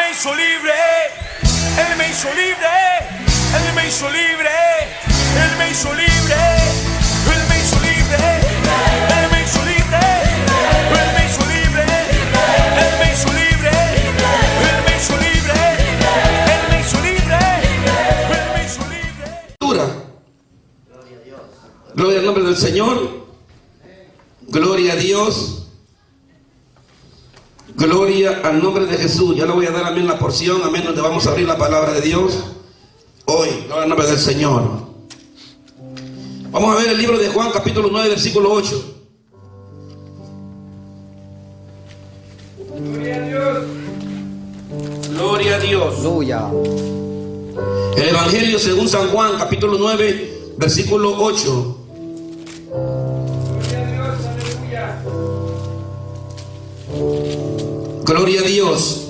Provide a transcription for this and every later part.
me hizo libre, Él me hizo libre, Él me hizo libre, Él me hizo libre, Él me hizo libre, Él me hizo libre, Él me hizo libre, Él me hizo libre, Él me hizo libre, Él me hizo libre, Él me hizo libre. Gloria al nombre del Señor. Gloria a Dios. Gloria al nombre de Jesús. Ya le voy a dar amén la porción, amén, donde vamos a abrir la palabra de Dios hoy. Gloria al nombre del Señor. Vamos a ver el libro de Juan, capítulo 9, versículo 8. Gloria a Dios. Gloria a Dios. Aleluya. El Evangelio según San Juan, capítulo 9, versículo 8. Gloria a Dios.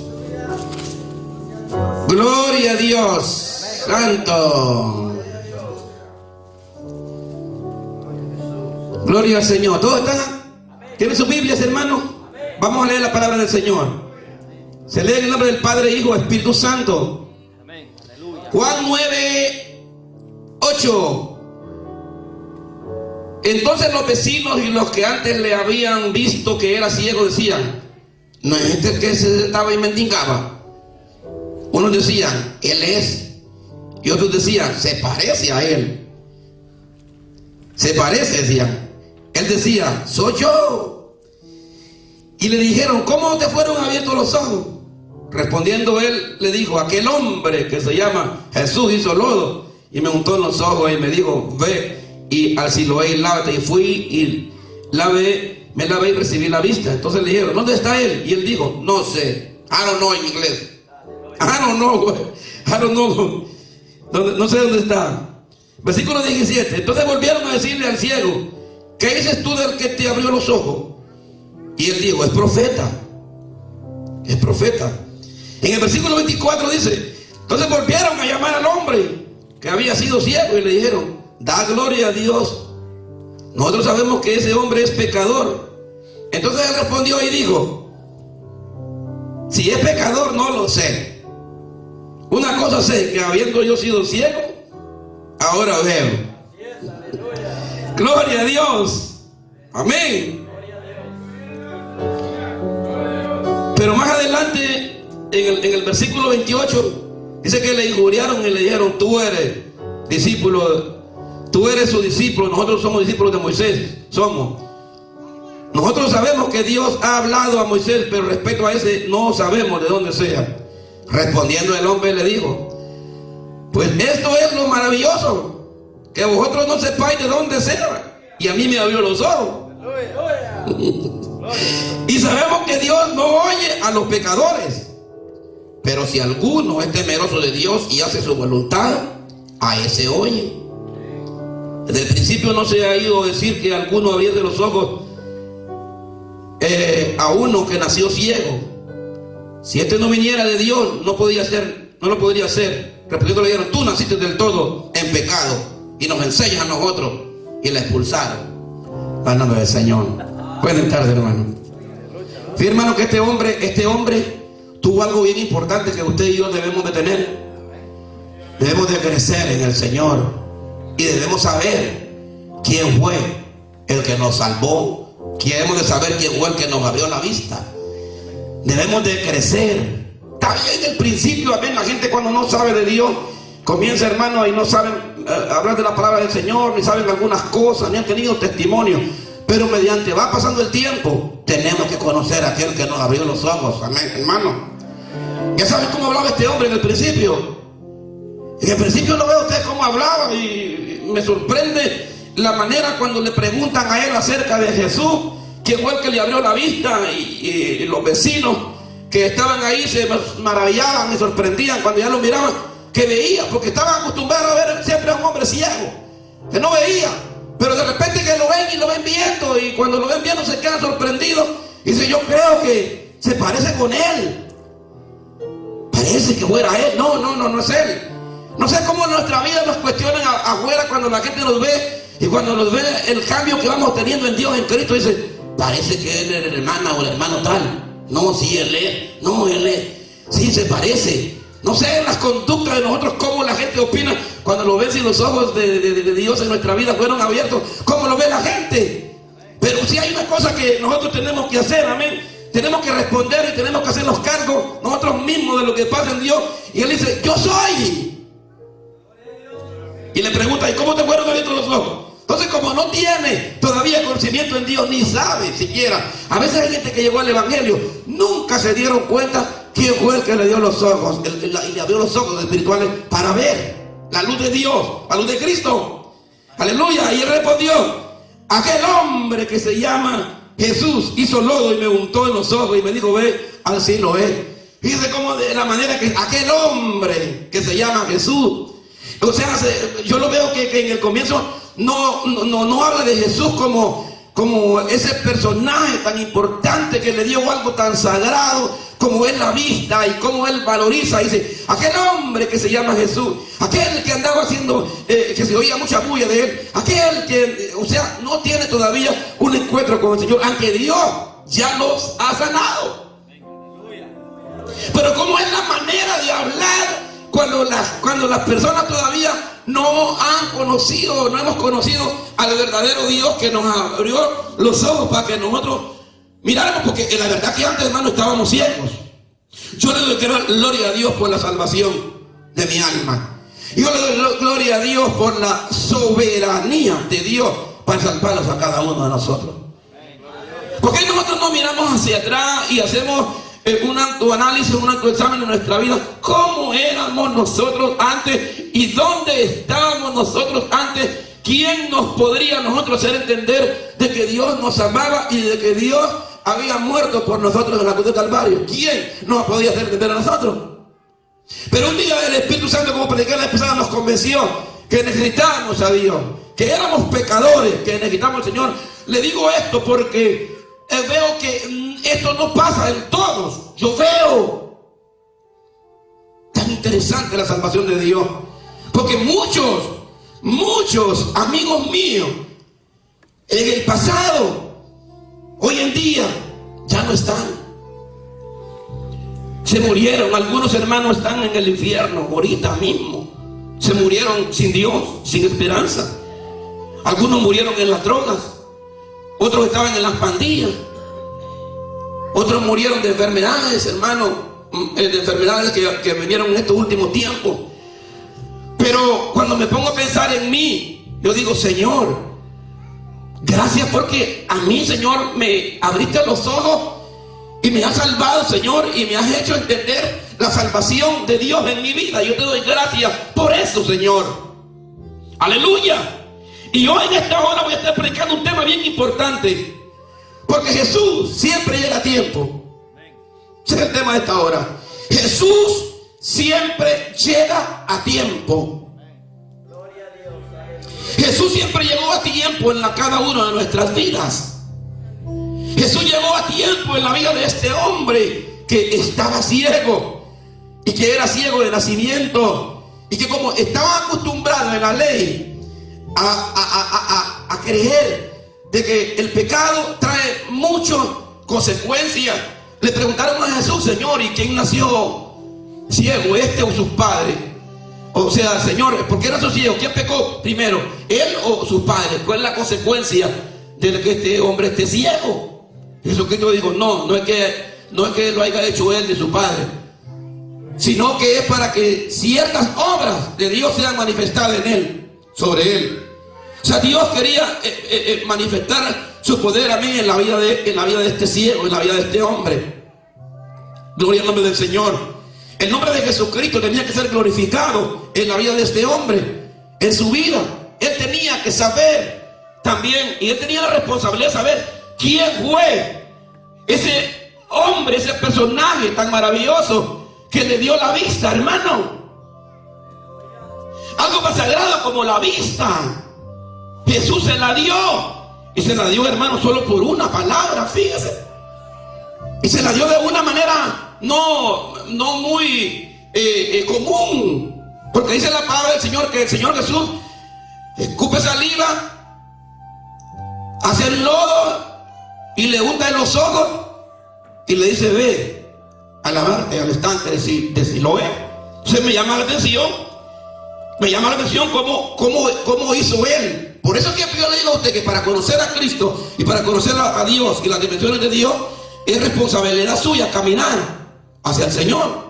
Gloria a Dios. Santo. Gloria al Señor. ¿Todos están? ¿Tienen sus Biblias, hermanos? Vamos a leer la palabra del Señor. Se lee en el nombre del Padre, Hijo, Espíritu Santo. Juan 9, 8. Entonces los vecinos y los que antes le habían visto que era ciego decían: ¿no es este el que se sentaba y mendigaba? Unos decían: él es. Y otros decían: se parece a él. Se parece, decían. Él decía: soy yo. Y le dijeron: ¿cómo te fueron abiertos los ojos? Respondiendo él, le dijo: aquel hombre que se llama Jesús hizo lodo y me untó en los ojos y me dijo: ve y al Siloé y lávate. Y fui y me lavé y recibí la vista. Entonces le dijeron: ¿dónde está él? Y él dijo: no sé. I don't know en inglés. I don't know. I don't know. No sé dónde está. Versículo 17. Entonces volvieron a decirle al ciego: ¿qué dices tú del que te abrió los ojos? Y él dijo: es profeta. Es profeta. En el versículo 24 dice: entonces volvieron a llamar al hombre que había sido ciego y le dijeron: da gloria a Dios. Nosotros sabemos que ese hombre es pecador. Entonces él respondió y dijo: si es pecador no lo sé. Una cosa sé, que habiendo yo sido ciego, ahora veo. Gloria a Dios. Amén. Pero más adelante, en el versículo 28, dice que le injuriaron y le dijeron: tú eres discípulo, tú eres su discípulo, nosotros somos discípulos de Moisés. Nosotros sabemos que Dios ha hablado a Moisés, pero respecto a ese no sabemos de dónde sea. Respondiendo el hombre le dijo: pues esto es lo maravilloso, que vosotros no sepáis de dónde sea, y a mí me abrió los ojos. Y sabemos que Dios no oye a los pecadores, pero si alguno es temeroso de Dios y hace su voluntad, a ese oye. Desde el principio no se ha ido a decir que alguno abriese los ojos a uno que nació ciego. Si este no viniera de Dios, no lo podría hacer. Respondiendo le dijeron: tú naciste del todo en pecado y nos enseñas a nosotros. Y la expulsaron. Al nombre del Señor. Buenas tardes, hermano. Fíjate, hermano, que este hombre tuvo algo bien importante que usted y yo debemos de tener. Debemos de crecer en el Señor y debemos saber quién fue el que nos salvó. Debemos de saber quién fue el que nos abrió la vista. Debemos de crecer. También en el principio, amén, la gente cuando no sabe de Dios comienza, hermano, y no saben hablar de la palabra del Señor, ni saben algunas cosas, ni han tenido testimonio. Pero mediante va pasando el tiempo, tenemos que conocer a aquel que nos abrió los ojos. Amén, hermano. Ya saben cómo hablaba este hombre en el principio. En el principio lo veo usted cómo hablaba y me sorprende la manera cuando le preguntan a él acerca de Jesús, quién fue el que le abrió la vista, y los vecinos que estaban ahí se maravillaban y sorprendían cuando ya lo miraban, que veía, porque estaban acostumbrados a ver siempre a un hombre ciego, que no veía, pero de repente que lo ven y lo ven viendo, y cuando lo ven viendo se quedan sorprendidos y dicen: yo creo que se parece con él, parece que fuera él. No es él. No sé cómo en nuestra vida nos cuestionan afuera cuando la gente nos ve, y cuando nos ve el cambio que vamos teniendo en Dios, en Cristo, dice: parece que él es el hermano o el hermano tal. No, sí, él es. No, él es. Sí, se parece. No sé, las conductas de nosotros, cómo la gente opina cuando lo ven, si los ojos de Dios en nuestra vida fueron abiertos, cómo lo ve la gente. Pero si hay una cosa que nosotros tenemos que hacer, amén. Tenemos que responder y tenemos que hacernos cargo nosotros mismos de lo que pasa en Dios. Y Él dice, yo soy. Y le pregunta, ¿y cómo te fueron abiertos los ojos? Entonces, como no tiene todavía conocimiento en Dios, ni sabe siquiera. A veces hay gente que llegó al Evangelio, nunca se dieron cuenta quién fue el que le dio los ojos, y le abrió los ojos espirituales para ver la luz de Dios, la luz de Cristo. Aleluya. Y Él respondió, aquel hombre que se llama Jesús hizo lodo y me untó en los ojos y me dijo, ve al Siloé. Fíjese cómo de la manera que aquel hombre que se llama Jesús, o sea, yo lo veo que en el comienzo no habla de Jesús como ese personaje tan importante que le dio algo tan sagrado como es la vista y como Él valoriza. Dice, aquel hombre que se llama Jesús, aquel que andaba haciendo, que se oía mucha bulla de Él, aquel que, o sea, no tiene todavía un encuentro con el Señor, aunque Dios ya los ha sanado. Pero como es la manera de hablar cuando las personas todavía no han conocido, no hemos conocido al verdadero Dios que nos abrió los ojos para que nosotros miráramos, porque en la verdad que antes, hermano, estábamos ciegos. Yo le doy gloria a Dios por la salvación de mi alma. Yo le doy gloria a Dios por la soberanía de Dios para salvarlos a cada uno de nosotros. Porque nosotros no miramos hacia atrás y hacemos un autoanálisis, un autoexamen de nuestra vida? ¿Cómo éramos nosotros antes? ¿Y dónde estábamos nosotros antes? ¿Quién nos podría nosotros hacer entender de que Dios nos amaba y de que Dios había muerto por nosotros en la cruz de Calvario? ¿Quién nos podía hacer entender a nosotros? Pero un día el Espíritu Santo, como predicé la pasada, nos convenció que necesitábamos a Dios, que éramos pecadores, que necesitamos al Señor. Le digo esto porque veo que esto no pasa en todos. Yo veo tan interesante la salvación de Dios, porque muchos amigos míos en el pasado, hoy en día ya no están. Se murieron. Algunos hermanos están en el infierno ahorita mismo. Se murieron sin Dios, sin esperanza. Algunos murieron en las drogas, otros estaban en las pandillas, otros murieron de enfermedades, hermano, de enfermedades que vinieron en estos últimos tiempos. Pero cuando me pongo a pensar en mí, yo digo, Señor, gracias porque a mí, Señor, me abriste los ojos y me has salvado, Señor, y me has hecho entender la salvación de Dios en mi vida. Yo te doy gracias por eso, Señor. Aleluya. Y hoy en esta hora voy a estar predicando un tema bien importante, porque Jesús siempre llega a tiempo. Ese es el tema de esta hora. Jesús siempre llega a tiempo. Jesús siempre llegó a tiempo en cada una de nuestras vidas. Jesús llegó a tiempo en la vida de este hombre que estaba ciego y que era ciego de nacimiento, y que como estaba acostumbrado en la ley a creer de que el pecado trae muchas consecuencias, le preguntaron a Jesús, Señor, ¿y quién nació ciego, este o sus padres? O sea, Señor, ¿por qué nació ciego? ¿Quién pecó primero, él o sus padres? ¿Cuál es la consecuencia de que este hombre esté ciego? Jesucristo dijo, no es que lo haya hecho él de su padre, sino que es para que ciertas obras de Dios sean manifestadas en él, sobre él. O sea, Dios quería manifestar su poder a mí en la vida de este ciego, en la vida de este hombre. Gloria al nombre del Señor. El nombre de Jesucristo tenía que ser glorificado en la vida de este hombre, en su vida. Él tenía que saber también, y él tenía la responsabilidad de saber quién fue ese hombre, ese personaje tan maravilloso que le dio la vista, hermano. Algo más sagrado como la vista. Jesús se la dio, y se la dio, hermano, solo por una palabra, fíjese. Y se la dio de una manera no muy común, porque dice la palabra del Señor que el Señor Jesús escupe saliva, hace el lodo y le unta en los ojos y le dice, ve lavarte al estanque de Siloé. Entonces me llama la atención cómo hizo él. Por eso es que yo le digo a usted que para conocer a Cristo y para conocer a Dios y las dimensiones de Dios, es responsabilidad suya caminar hacia el Señor.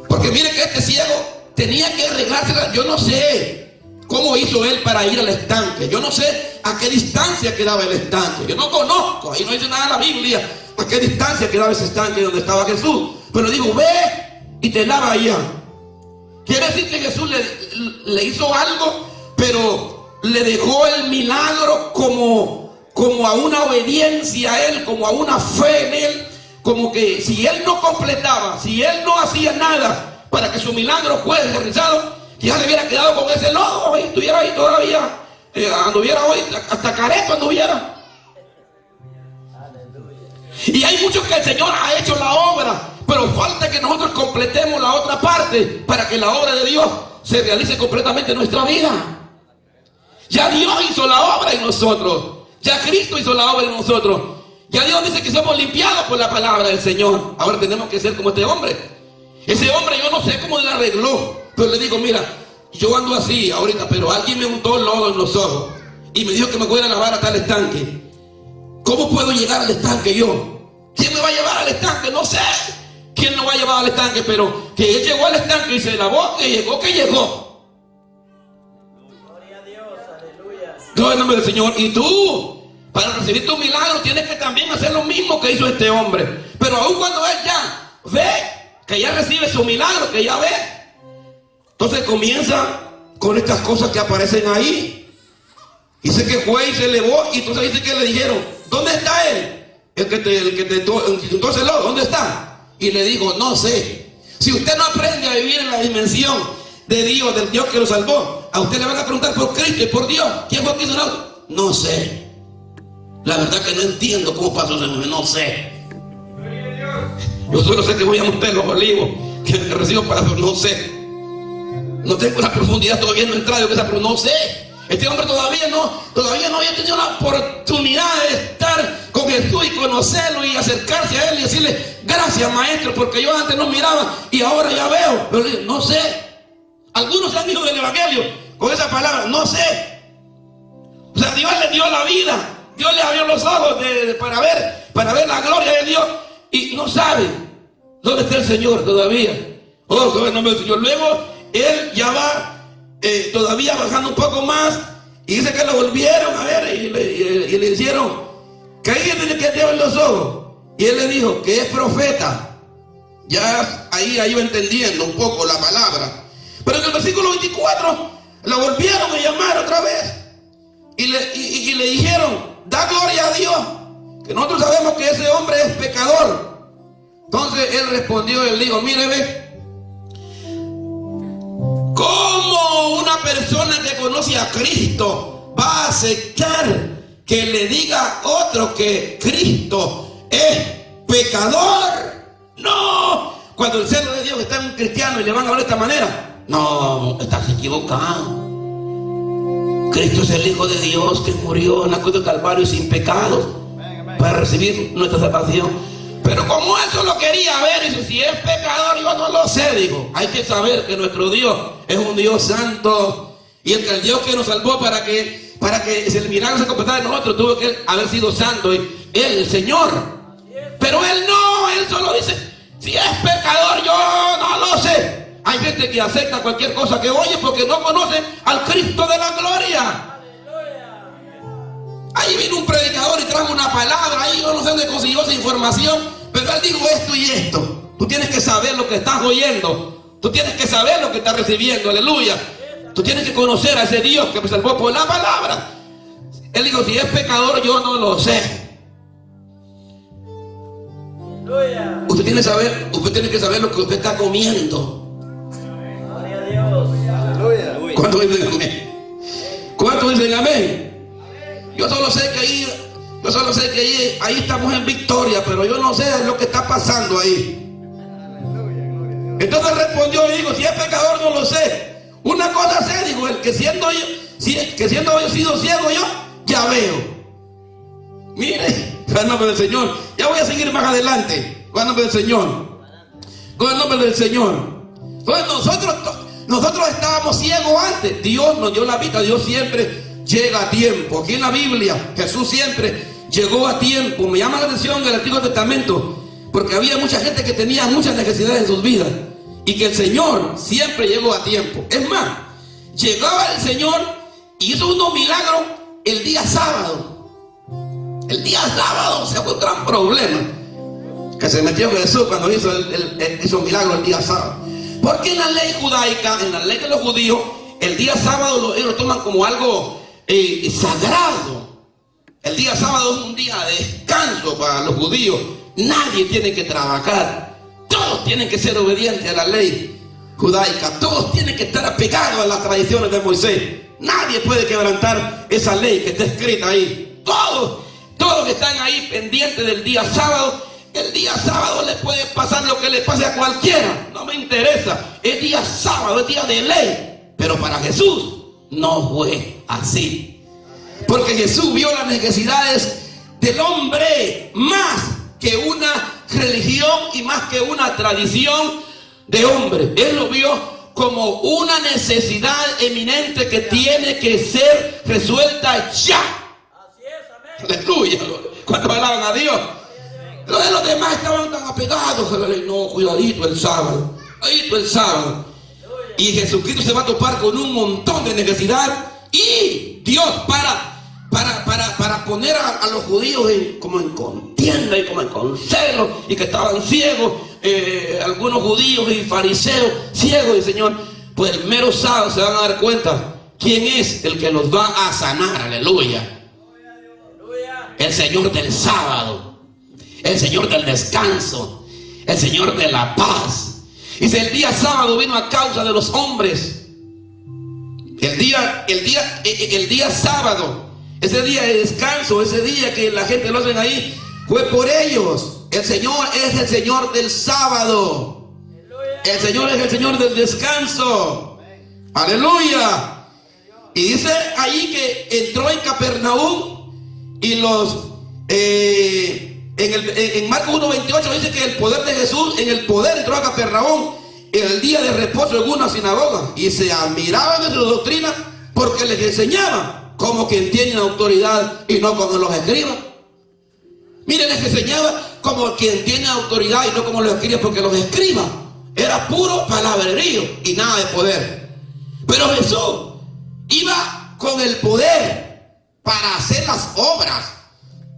Porque mire que este ciego tenía que arreglársela. Yo no sé cómo hizo él para ir al estanque. Yo no sé a qué distancia quedaba el estanque. Yo no conozco, ahí no dice nada en la Biblia a qué distancia quedaba ese estanque donde estaba Jesús. Pero digo, ve y te lava allá. Quiere decir que Jesús le hizo algo, pero le dejó el milagro como a una obediencia a él, como a una fe en él, como que si él no completaba, si él no hacía nada para que su milagro fuera realizado, ya se hubiera quedado con ese lodo y estuviera ahí todavía, anduviera hoy, hasta careto anduviera. Y hay muchos que el Señor ha hecho la obra, pero falta que nosotros completemos la otra parte para que la obra de Dios se realice completamente en nuestra vida. Ya Dios hizo la obra en nosotros. Ya Cristo hizo la obra en nosotros. Ya Dios dice que somos limpiados por la palabra del Señor. Ahora tenemos que ser como este hombre. Ese hombre yo no sé cómo le arregló, pero le digo, mira, yo ando así ahorita, pero alguien me untó lodo en los ojos y me dijo que me fuera a lavar hasta el estanque. ¿Cómo puedo llegar al estanque yo? ¿Quién me va a llevar al estanque? No sé quién nos va a llevar al estanque, pero que él llegó al estanque y se lavó, que llegó. Gloria a Dios, aleluya. Gloria al nombre del Señor. Y tú, para recibir tu milagro, tienes que también hacer lo mismo que hizo este hombre. Pero aún cuando él ya ve que ya recibe su milagro, que ya ve, entonces comienza con estas cosas que aparecen ahí. Dice que fue y se elevó, y entonces dice que le dijeron, ¿dónde está él? El que te untó el lodo, ¿dónde está? Y le dijo, no sé. Si usted no aprende a vivir en la dimensión de Dios, del Dios que lo salvó, a usted le van a preguntar por Cristo y por Dios. ¿Quién fue que hizo algo? No sé. La verdad que no entiendo cómo pasó ese momento, no sé. Yo solo sé que voy a montar los olivos, que recibo para, no sé. No tengo la profundidad todavía, no he entrado, pero no sé. Este hombre todavía no había tenido la oportunidad de estar con Jesús y conocerlo y acercarse a él y decirle, gracias maestro, porque yo antes no miraba y ahora ya veo. Pero no sé. Algunos han dicho del evangelio con esa palabra, no sé. O sea, Dios le dio la vida, Dios le abrió los ojos para ver la gloria de Dios y no sabe dónde está el Señor todavía. Oh, en nombre del Señor. Luego él ya va todavía bajando un poco más y dice que lo volvieron a ver y le hicieron que alguien tiene que abrir los ojos y él le dijo que es profeta. Ya ahí iba entendiendo un poco la palabra, pero en el versículo 24 lo volvieron a llamar otra vez y le dijeron, da gloria a Dios, que nosotros sabemos que ese hombre es pecador. Entonces él respondió, él dijo, mire, ve, ¿cómo una persona que conoce a Cristo va a aceptar que le diga a otro que Cristo es pecador? No. Cuando el celo de Dios está en un cristiano y le van a hablar de esta manera, no, estás equivocado. Cristo es el Hijo de Dios que murió en la cruz del Calvario sin pecados para recibir nuestra salvación. Pero como él solo quería ver, dice, si es pecador, yo no lo sé, digo. Hay que saber que nuestro Dios es un Dios santo. Y el Dios que nos salvó para que el milagro se completara en nosotros, tuvo que haber sido santo. Y él, el Señor. Pero él no, él solo dice, si es pecador, yo no lo sé. Hay gente que acepta cualquier cosa que oye porque no conoce al Cristo de la gloria. Ahí vino un predicador y trajo una palabra, ahí yo no sé dónde consiguió esa información, pero él dijo esto y esto. Tú tienes que saber lo que estás oyendo, tú tienes que saber lo que estás recibiendo, aleluya. Tú tienes que conocer a ese Dios que me salvó por la palabra. Él dijo, si es pecador, yo no lo sé. Usted tiene que saber lo que usted está comiendo. Gloria a Dios. Aleluya. ¿Cuántos dicen amén? ¿Cuántos dicen amén? Yo solo sé que ahí estamos en victoria, pero yo no sé lo que está pasando ahí. Entonces respondió y dijo, si es pecador no lo sé. Una cosa sé, dijo él, que siendo yo sido ciego yo, ya veo. Mire, en nombre del Señor. Ya voy a seguir más adelante. En nombre del Señor. Con el nombre del Señor. Entonces nosotros estábamos ciegos antes. Dios nos dio la vida. Dios siempre llega a tiempo. Aquí en la Biblia Jesús siempre llegó a tiempo. Me llama la atención el Antiguo Testamento, porque había mucha gente que tenía muchas necesidades en sus vidas, y que el Señor siempre llegó a tiempo. Es más, llegaba el Señor y hizo unos milagros el día sábado. El día sábado se fue un gran problema que se metió Jesús cuando hizo hizo milagro el día sábado. Porque en la ley judaica, en la ley de los judíos, el día sábado ellos lo toman como algo sagrado. El día sábado es un día de descanso para los judíos. Nadie tiene que trabajar. Todos tienen que ser obedientes a la ley judaica. Todos tienen que estar apegados a las tradiciones de Moisés. Nadie puede quebrantar esa ley que está escrita ahí. Todos que están ahí pendientes del día sábado. El día sábado le puede pasar lo que le pase a cualquiera. No me interesa. Es día sábado, es día de ley. Pero para Jesús no fue así. Porque Jesús vio las necesidades del hombre más que una religión y más que una tradición de hombre. Él lo vio como una necesidad eminente que tiene que ser resuelta ya. Así es, amén. Aleluya. Cuando alaban a Dios. Los demás estaban tan apegados a la ley. No, cuidadito el sábado. Cuidadito el sábado. Y Jesucristo se va a topar con un montón de necesidad. Y Dios para poner a los judíos como en contienda y como en concelo, y que estaban ciegos, algunos judíos y fariseos ciegos. Y Señor, pues el mero sábado se van a dar cuenta quién es el que los va a sanar. Aleluya. El Señor del sábado, el Señor del descanso, el Señor de la paz. Dice, el día sábado vino a causa de los hombres. El día sábado, ese día de descanso, ese día que la gente lo hacen ahí, fue por ellos. El Señor es el Señor del sábado. El Señor es el Señor del descanso. Aleluya. Y dice ahí que entró en Capernaum y en Marcos 1:28 dice que el poder de Jesús, en el poder entró a Capernaum en el día de reposo en una sinagoga, y se admiraban de su doctrina porque les enseñaba como quien tiene autoridad y no como los escribas. Miren, les enseñaba como quien tiene autoridad y no como los escribas, porque los escribas era puro palabrerío y nada de poder. Pero Jesús iba con el poder para hacer las obras.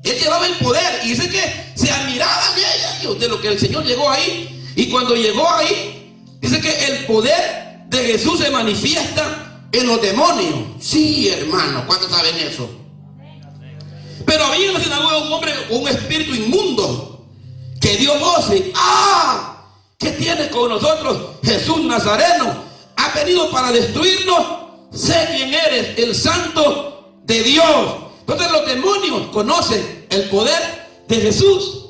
Él llevaba el poder, y dice que se admiraban ellos de lo que el Señor llegó ahí. Y cuando llegó ahí, dice que el poder de Jesús se manifiesta en los demonios. Sí, hermano, ¿cuántos saben eso? Pero había en la sinagoga un hombre con un espíritu inmundo que dio voces. ¡Ah! ¿Qué tiene con nosotros Jesús Nazareno? Ha venido para destruirnos. Sé quién eres, el Santo de Dios. Entonces los demonios conocen el poder de Jesús.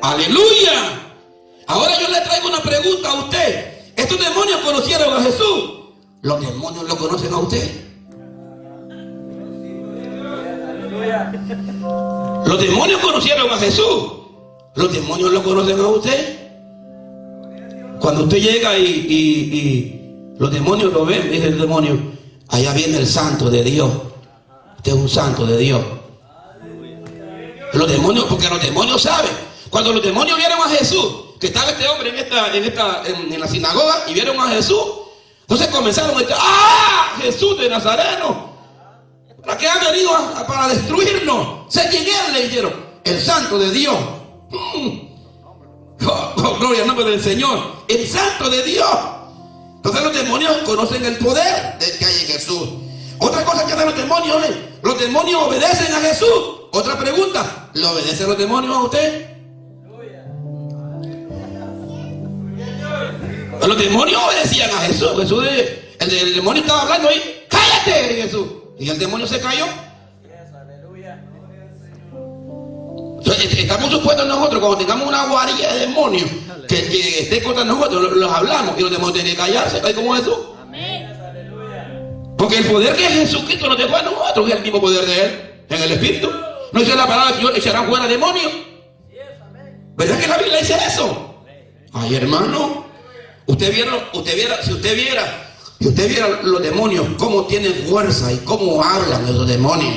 ¡Aleluya! Ahora yo le traigo una pregunta a usted. ¿Estos demonios conocieron a Jesús? ¿Los demonios lo conocen a usted? Los demonios conocieron a Jesús. ¿Los demonios lo conocen a usted? Cuando usted llega y los demonios lo ven, dice el demonio, allá viene el Santo de Dios. Usted es un santo de Dios. Los demonios, porque los demonios saben. Cuando los demonios vieron a Jesús, que estaba este hombre en la sinagoga, y vieron a Jesús, entonces comenzaron a decir, ¡ah! Jesús de Nazareno, ¿para qué ha venido para destruirnos? Sé quién es, le dijeron, el Santo de Dios. Oh, gloria al nombre del Señor, el Santo de Dios. Entonces los demonios conocen el poder que hay en Jesús. Otra cosa que hacen los demonios obedecen a Jesús. Otra pregunta, ¿le obedecen los demonios a usted? Los demonios obedecían a Jesús. El demonio estaba hablando ahí, ¡cállate, Jesús! Y el demonio se cayó. Entonces, estamos supuestos nosotros, cuando tengamos una guarilla de demonios que esté contra nosotros, los hablamos, y los demonios tienen que callarse, ahí como Jesús. Porque el poder que Jesucristo nos dejó a nosotros es el mismo poder de Él, en el Espíritu. No dice la palabra del Señor, echarán fuera demonios. ¿Verdad que la Biblia dice eso? Ay, hermano, si usted viera los demonios, cómo tienen fuerza y cómo hablan de los demonios.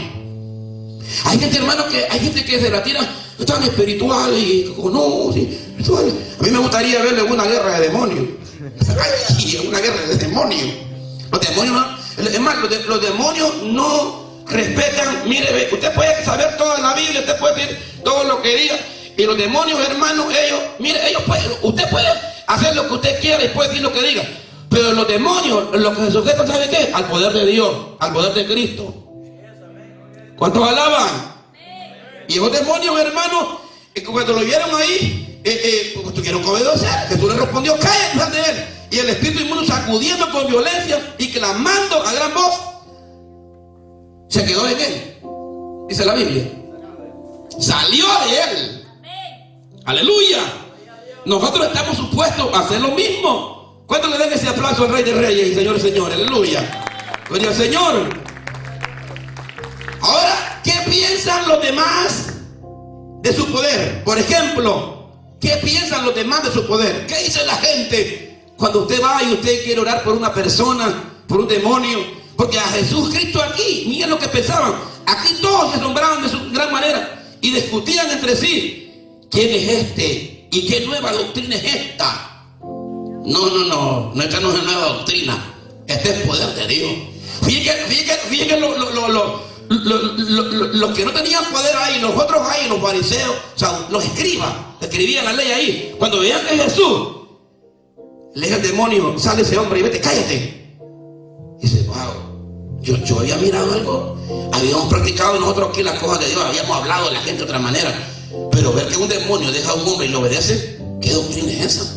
Hay gente, hermano, hay gente que se la tira tan espiritual y conoce. Espiritual. A mí me gustaría verle una guerra de demonios. Ay, una guerra de demonios. Los demonios no, es más, los demonios no respetan. Mire, usted puede saber toda la Biblia, usted puede decir todo lo que diga. Y los demonios, hermano, usted puede hacer lo que usted quiera y puede decir lo que diga. Pero los demonios, lo que se sujetan, ¿sabe qué? Al poder de Dios, al poder de Cristo. ¿Cuántos alaban? Y esos demonios, hermano, cuando lo vieron ahí, pues tuvieron que obedecer. Jesús le respondió, cállate de él. Y el espíritu inmundo, sacudiendo con violencia y clamando a gran voz, se quedó en él. Dice la Biblia. Salió de él. Aleluya. Nosotros estamos supuestos a hacer lo mismo. ¿Cuánto le den ese aplauso al Rey de Reyes y Señor y Señor? Aleluya. Gloria al Señor. Ahora, ¿qué piensan los demás de su poder? Por ejemplo, ¿qué piensan los demás de su poder? ¿Qué dice la gente cuando usted va y usted quiere orar por una persona, por un demonio? Porque a Jesús Cristo aquí, miren lo que pensaban. Aquí todos se asombraban de su gran manera y discutían entre sí. ¿Quién es este? ¿Y qué nueva doctrina es esta? No, esta no es una nueva doctrina. Este es poder de Dios. Fíjense los que no tenían poder ahí, los otros ahí, los fariseos, o sea, los escribas, escribían la ley ahí. Cuando veían que Jesús le dice al demonio, sale ese hombre y vete, cállate. Y dice, wow, yo había mirado algo, habíamos practicado nosotros aquí las cosas de Dios, habíamos hablado de la gente de otra manera, pero ver que un demonio deja a un hombre y lo obedece, ¿qué doctrina es esa?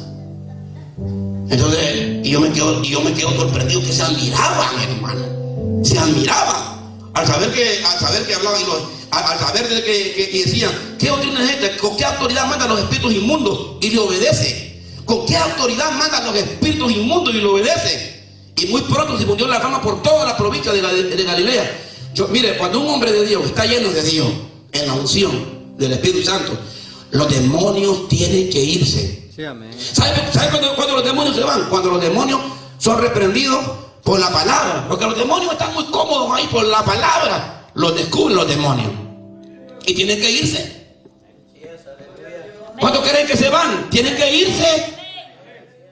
Entonces, yo me quedo sorprendido que se admiraban, hermano, se admiraban. Al saber que hablaban, al saber de que decían, ¿qué doctrina es esta? ¿Con qué autoridad mandan los espíritus inmundos y le obedece? ¿Con qué autoridad mandan los espíritus inmundos y le obedece? Y muy pronto se difundió la fama por toda la provincia de Galilea. Mire, cuando un hombre de Dios está lleno de Dios, en la unción del Espíritu Santo, los demonios tienen que irse. Sí, amén. ¿Sabe cuando los demonios se van? Cuando los demonios son reprendidos por la palabra, porque los demonios están muy cómodos ahí por la palabra, los descubren los demonios y tienen que irse. ¿Cuántos creen que se van? Tienen que irse.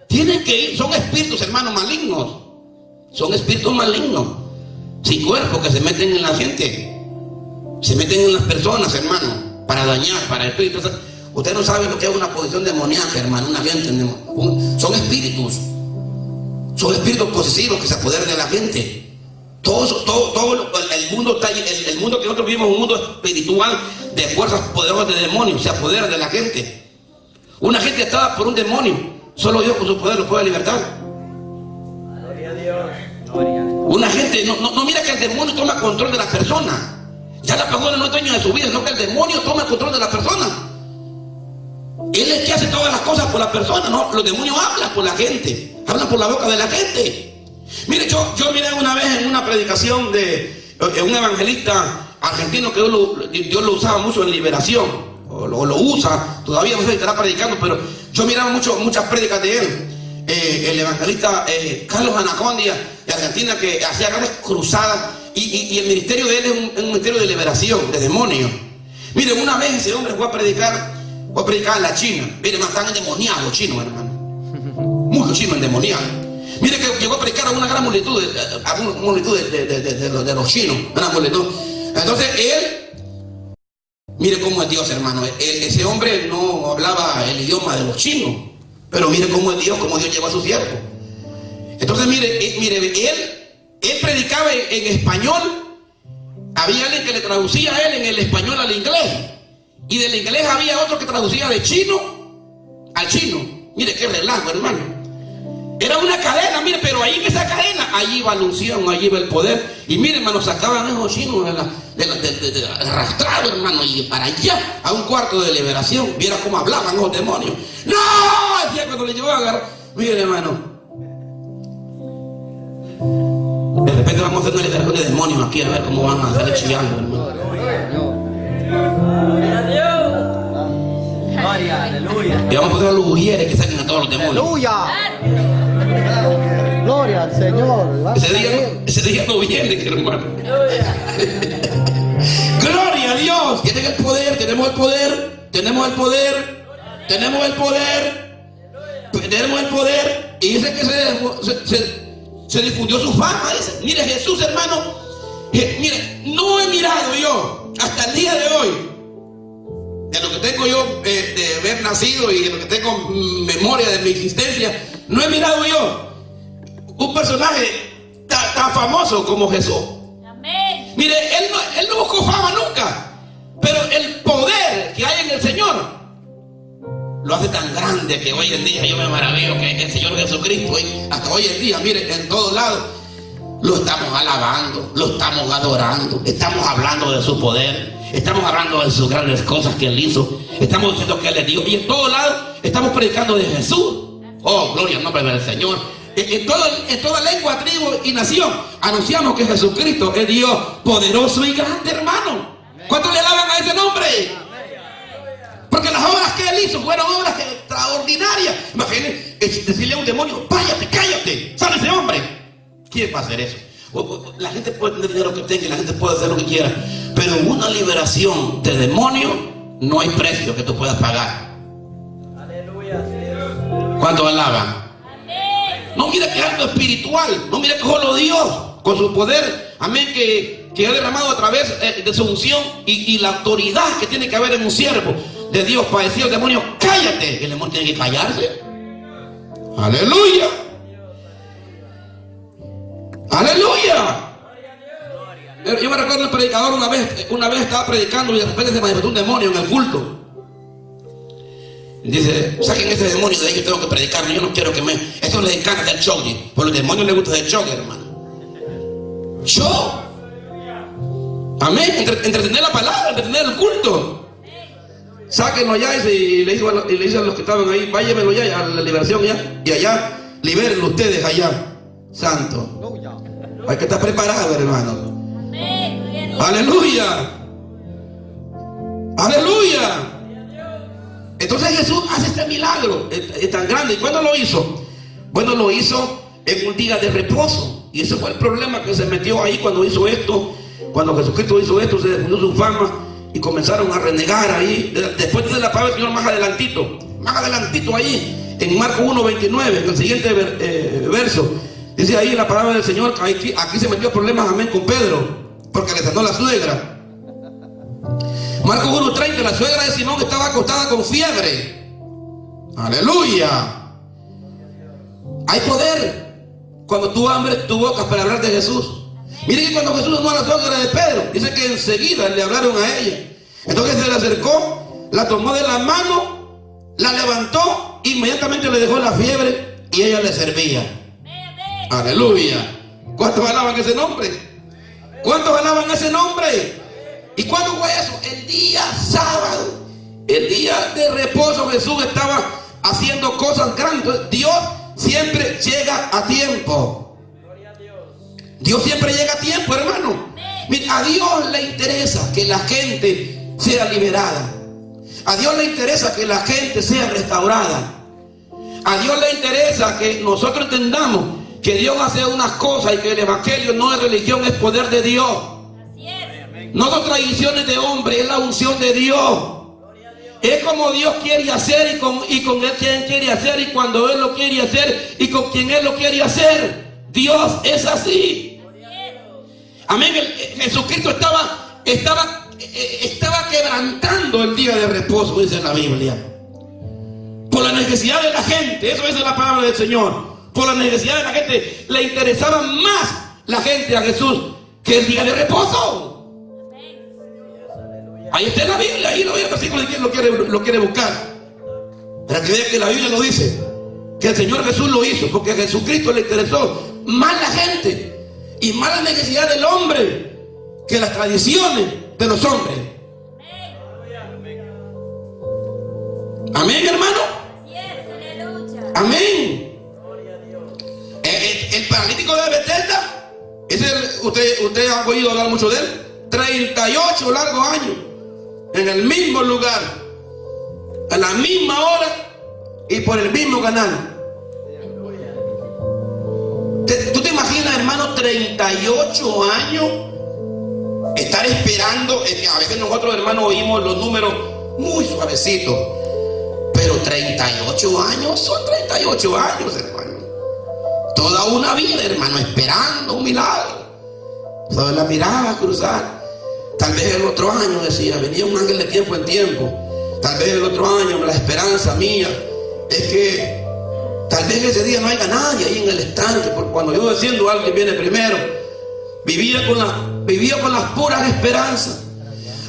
Tienen que ir. Son espíritus, hermanos, malignos. Son espíritus malignos, sin cuerpo, que se meten en la gente, se meten en las personas, hermano, para dañar, para espíritus. Usted no sabe lo que es una posición demoníaca, hermano, una gente. Son espíritus. Son espíritus posesivos que se apoderan de la gente. Todo el mundo el mundo que nosotros vivimos es un mundo espiritual de fuerzas poderosas de demonios, se apodera de la gente. Una gente atada por un demonio, solo Dios con su poder lo puede libertar. Gloria a Dios. Una gente no mira que el demonio toma control de la persona. Ya la persona no es dueño de su vida, sino que el demonio toma control de la persona. Él es que hace todas las cosas por la persona, ¿no? Los demonios hablan por la gente, hablan por la boca de la gente. Mire, yo miré una vez en una predicación de un evangelista argentino que Dios lo usaba mucho en liberación, o lo usa, todavía no sé si estará predicando, pero yo miraba muchas prédicas de él. El evangelista Carlos Anacondia de Argentina, que hacía grandes cruzadas, y el ministerio de él es un ministerio de liberación, de demonios. Mire, una vez ese hombre fue a predicar en la China. Mire, más están endemoniados los chinos, hermano. Muchos chinos endemoniados. Mire que llegó a predicar a una gran multitud, de los chinos, una multitud. Entonces él, mire cómo es Dios, hermano. Ese hombre no hablaba el idioma de los chinos, pero mire cómo es Dios, cómo Dios llevó a su siervo. Entonces mire, él predicaba en español. Había alguien que le traducía a él en el español al inglés, y del inglés había otro que traducía de chino al chino. Mire qué relajo, hermano. Era una cadena, mire, pero ahí en esa cadena, allí iba la unción, allí iba el poder. Y mire, hermano, sacaban a esos chinos arrastrados, hermano, y para allá, a un cuarto de liberación. Viera cómo hablaban los demonios. ¡No! Decía cuando le llevó a agarrar. Mire, hermano, de repente vamos a hacer una liberación de demonios aquí, a ver cómo van a salir chillando, hermano. Gloria a Dios. Y vamos a poner a los ujieres que saquen a todos los demonios. Aleluya. Gloria al Señor. Ese día no viene, hermano. Gloria a Dios. Tienen el poder, tenemos el poder, tenemos el poder, tenemos el poder, tenemos el poder. Y dice que se difundió su fama. Dice, mire Jesús, hermano, mire, no he mirado yo hasta el día de hoy, de lo que tengo yo de haber nacido y de lo que tengo memoria de mi existencia, no he mirado yo un personaje tan famoso como Jesús. Amén. Mire, él no buscó fama nunca, pero el poder que hay en el Señor lo hace tan grande que hoy en día yo me maravillo que el Señor Jesucristo, hasta hoy en día, mire, en todos lados lo estamos alabando, lo estamos adorando, estamos hablando de su poder, estamos hablando de sus grandes cosas que Él hizo, estamos diciendo que Él es Dios, y en todos lados estamos predicando de Jesús. Oh, gloria al nombre del Señor. En toda lengua, tribu y nación anunciamos que Jesucristo es Dios poderoso y grande, hermano. ¿Cuántos le alaban a ese nombre? Porque las obras que Él hizo fueron obras extraordinarias. Imagínense decirle a un demonio: váyate, cállate, sale ese hombre. ¿Quién va a hacer eso? La gente puede tener dinero que tenga y la gente puede hacer lo que quiera, pero una liberación de demonio no hay precio que tú puedas pagar. Aleluya. ¿Cuántos alaban? No mira que es algo espiritual, no mira que solo Dios con su poder, amén, que ha derramado a través de su unción y la autoridad que tiene que haber en un siervo de Dios para decir al demonio: cállate. El demonio tiene que callarse. Aleluya. Aleluya. Yo me recuerdo un predicador una vez estaba predicando y de repente se manifestó un demonio en el culto. Dice: saquen ese demonio de ahí, yo tengo que predicar. Yo no quiero que me... Esto les encanta el show, por los demonios les gusta el show, hermano. Show. Amén. Entretener la palabra, entretener el culto. Sáquenlo allá y le dice a los que estaban ahí: váyamelo allá a la liberación ya, y allá libérenlo ustedes allá. Santo. Hay que estar preparado, hermano. Aleluya. Aleluya. Entonces Jesús hace este milagro tan grande. ¿Y cuándo lo hizo? Bueno, lo hizo en un día de reposo. Y ese fue el problema que se metió ahí cuando hizo esto. Cuando Jesucristo hizo esto, se difundió su fama y comenzaron a renegar ahí. Después de la palabra del Señor más adelantito ahí, en Marcos 1:29, en el siguiente verso, dice ahí la palabra del Señor, aquí se metió problemas, amén, con Pedro, porque le sanó la suegra. Marcos 1:30, la suegra de Simón estaba acostada con fiebre. Aleluya. Hay poder cuando tú abres tu boca para hablar de Jesús. Miren que cuando Jesús sanó a la suegra de Pedro, dice que enseguida le hablaron a ella. Entonces se le acercó, la tomó de la mano, la levantó, inmediatamente le dejó la fiebre y ella le servía. Aleluya. ¿Cuántos alaban ese nombre? ¿Cuántos alaban ese nombre? ¿Y cuándo fue eso? El día sábado, el día de reposo. Jesús estaba haciendo cosas grandes. Dios siempre llega a tiempo. Dios siempre llega a tiempo, hermano. Mira, a Dios le interesa que la gente sea liberada. A Dios le interesa que la gente sea restaurada. A Dios le interesa que nosotros entendamos que Dios hace unas cosas y que el evangelio no es religión, es poder de Dios. No son tradiciones de hombre, es la unción de Dios. Es como Dios quiere hacer y con Él quien quiere hacer, y cuando Él lo quiere hacer y con quien Él lo quiere hacer. Dios es así. Amén. Jesucristo estaba quebrantando el día de reposo, dice la Biblia, por la necesidad de la gente. Eso es la palabra del Señor. Por la necesidad de la gente, le interesaba más la gente a Jesús que el día de reposo. Ahí está en la Biblia, ahí lo ve el versículo de quien lo quiere buscar. Para que vea que la Biblia lo dice, que el Señor Jesús lo hizo, porque a Jesucristo le interesó más la gente y más la necesidad del hombre que las tradiciones de los hombres. Amén, hermano. Amén. El paralítico de Bethesda, usted ha oído hablar mucho de él. 38 largos años en el mismo lugar. a la misma hora y por el mismo canal. ¿Tú te imaginas, hermano, 38 años estar esperando? Es que a veces nosotros, hermanos, oímos los números muy suavecitos, pero 38 años son 38 años, hermano. Toda una vida, hermano, esperando un milagro. Toda la miraba cruzar. Tal vez el otro año decía, venía un ángel de tiempo en tiempo. Tal vez el otro año, la esperanza mía es que tal vez ese día no haya nadie ahí en el estanque, porque cuando yo desciendo alguien viene primero. Vivía con las puras esperanzas,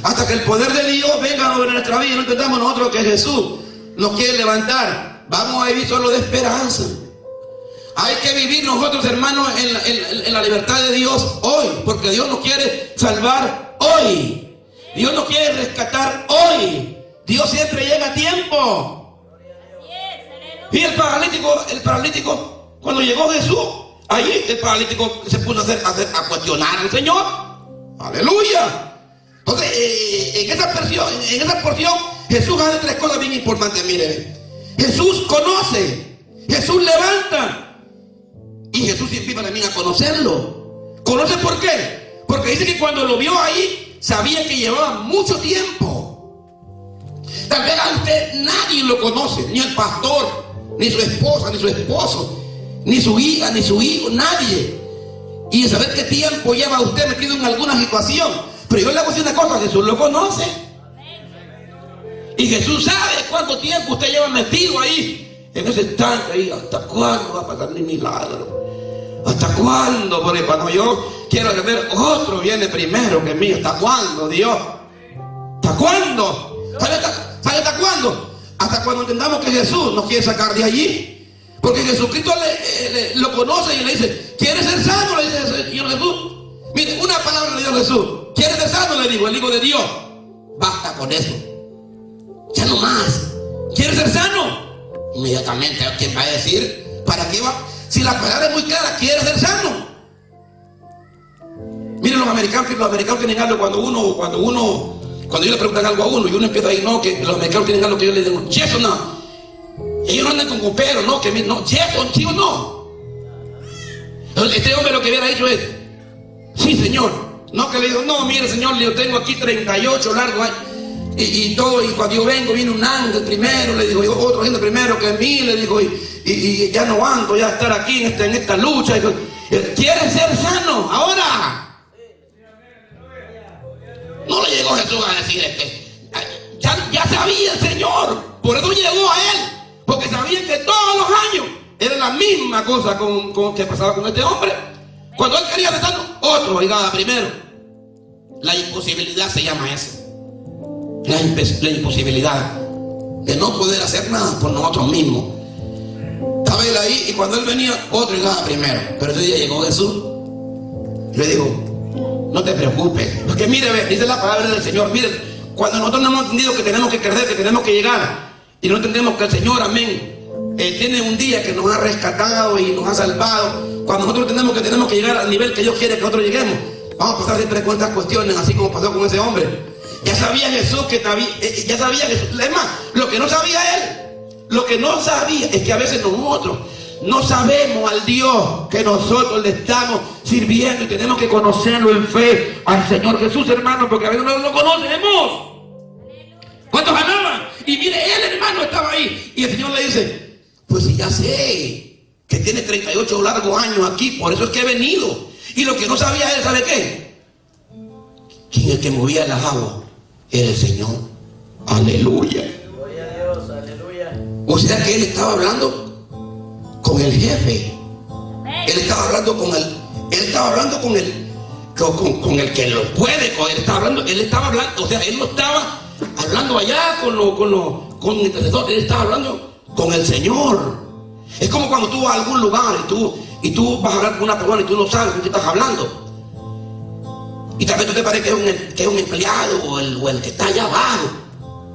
hasta que el poder de Dios venga sobre nuestra vida. No entendamos nosotros que Jesús nos quiere levantar. Vamos a vivir solo de esperanza. Hay que vivir nosotros, hermanos, en la libertad de Dios hoy, porque Dios nos quiere salvar hoy. Dios nos quiere rescatar hoy. Dios siempre llega a tiempo. Y el paralítico, cuando llegó Jesús, ahí el paralítico se puso a cuestionar al Señor. Aleluya. Entonces, en esa porción, Jesús hace tres cosas bien importantes. Mire, Jesús conoce, Jesús levanta, y Jesús invita también a conocerlo. ¿Conoce por qué? Porque dice que cuando lo vio ahí, sabía que llevaba mucho tiempo. Tal vez a usted nadie lo conoce, ni el pastor, ni su esposa, ni su esposo, ni su hija, ni su hijo, nadie. Y de saber qué tiempo lleva usted metido en alguna situación. Pero yo le hago una cosa, Jesús lo conoce. Y Jesús sabe cuánto tiempo usted lleva metido ahí, en ese estanque ahí. ¿Hasta cuándo va a pasar mi milagro? ¿Hasta cuándo? Porque cuando yo quiero tener otro, viene primero que mí. ¿Hasta cuándo, Dios? ¿Hasta cuándo? ¿Sabe hasta cuándo? Hasta cuando entendamos que Jesús nos quiere sacar de allí. Porque Jesucristo lo conoce y le dice, ¿quieres ser sano? Le dice el Señor Jesús. Mire, una palabra le dio Jesús. ¿Quieres ser sano? Le dijo el Hijo de Dios. Basta con eso. Ya no más. ¿Quieres ser sano? Inmediatamente, ¿quién va a decir? ¿Para qué va? Si la palabra es muy clara, ¿quieres ser sano? Miren, los americanos tienen algo cuando ellos le preguntan algo a uno y uno empieza a decir, no, que los americanos tienen algo que yo les digo, yes o no. Ellos no andan con coperos, no, que no, yes o sí o no. Entonces, este hombre lo que hubiera dicho es, sí, señor. No, que le digo, no, mire, señor, yo tengo aquí 38 largos años. Y todo, y cuando yo vengo, viene un ángel primero, le digo, otro ángel primero que mí, le digo, y ya no aguanto ya estar aquí en esta lucha. ¿Quieres ser sano? Ahora. No le llegó Jesús a decir ya sabía el Señor, por eso llegó a él, porque sabía que todos los años era la misma cosa que pasaba con este hombre. Cuando él quería ser sano, otro llegaba primero. La imposibilidad se llama eso. La imposibilidad de no poder hacer nada por nosotros mismos. Estaba él ahí y cuando él venía, otro llegaba primero. Pero ese día llegó Jesús. Le digo, no te preocupes, porque mire, dice la palabra del Señor. Mire, cuando nosotros no hemos entendido que tenemos que crecer, que tenemos que llegar, y no entendemos que el Señor, amén, tiene un día que nos ha rescatado y nos ha salvado. Cuando nosotros entendemos que tenemos que llegar al nivel que Dios quiere que nosotros lleguemos, vamos a pasar siempre con estas cuestiones, así como pasó con ese hombre. Ya sabía Jesús que ya sabía Jesús. Es más, lo que no sabía él, lo que no sabía es que a veces nosotros no sabemos al Dios que nosotros le estamos sirviendo y tenemos que conocerlo en fe al Señor Jesús, hermano, porque a veces no lo conocemos. ¿Cuántos amaban? Y mire, él, hermano, estaba ahí y el Señor le dice, pues si ya sé que tiene 38 largos años aquí, por eso es que he venido. Y lo que no sabía él, ¿sabe qué? ¿Quién es el que movía las aguas? Era el Señor. Aleluya. Gloria a Dios, aleluya. O sea que él estaba hablando con el jefe. Él estaba hablando con el que lo puede. Él estaba hablando, o sea, él no estaba hablando allá con el intercesor, él estaba hablando con el Señor. Es como cuando tú vas a algún lugar y tú vas a hablar con una persona y tú no sabes con qué estás hablando. Y tal vez tú te parece que es un empleado o el que está allá abajo.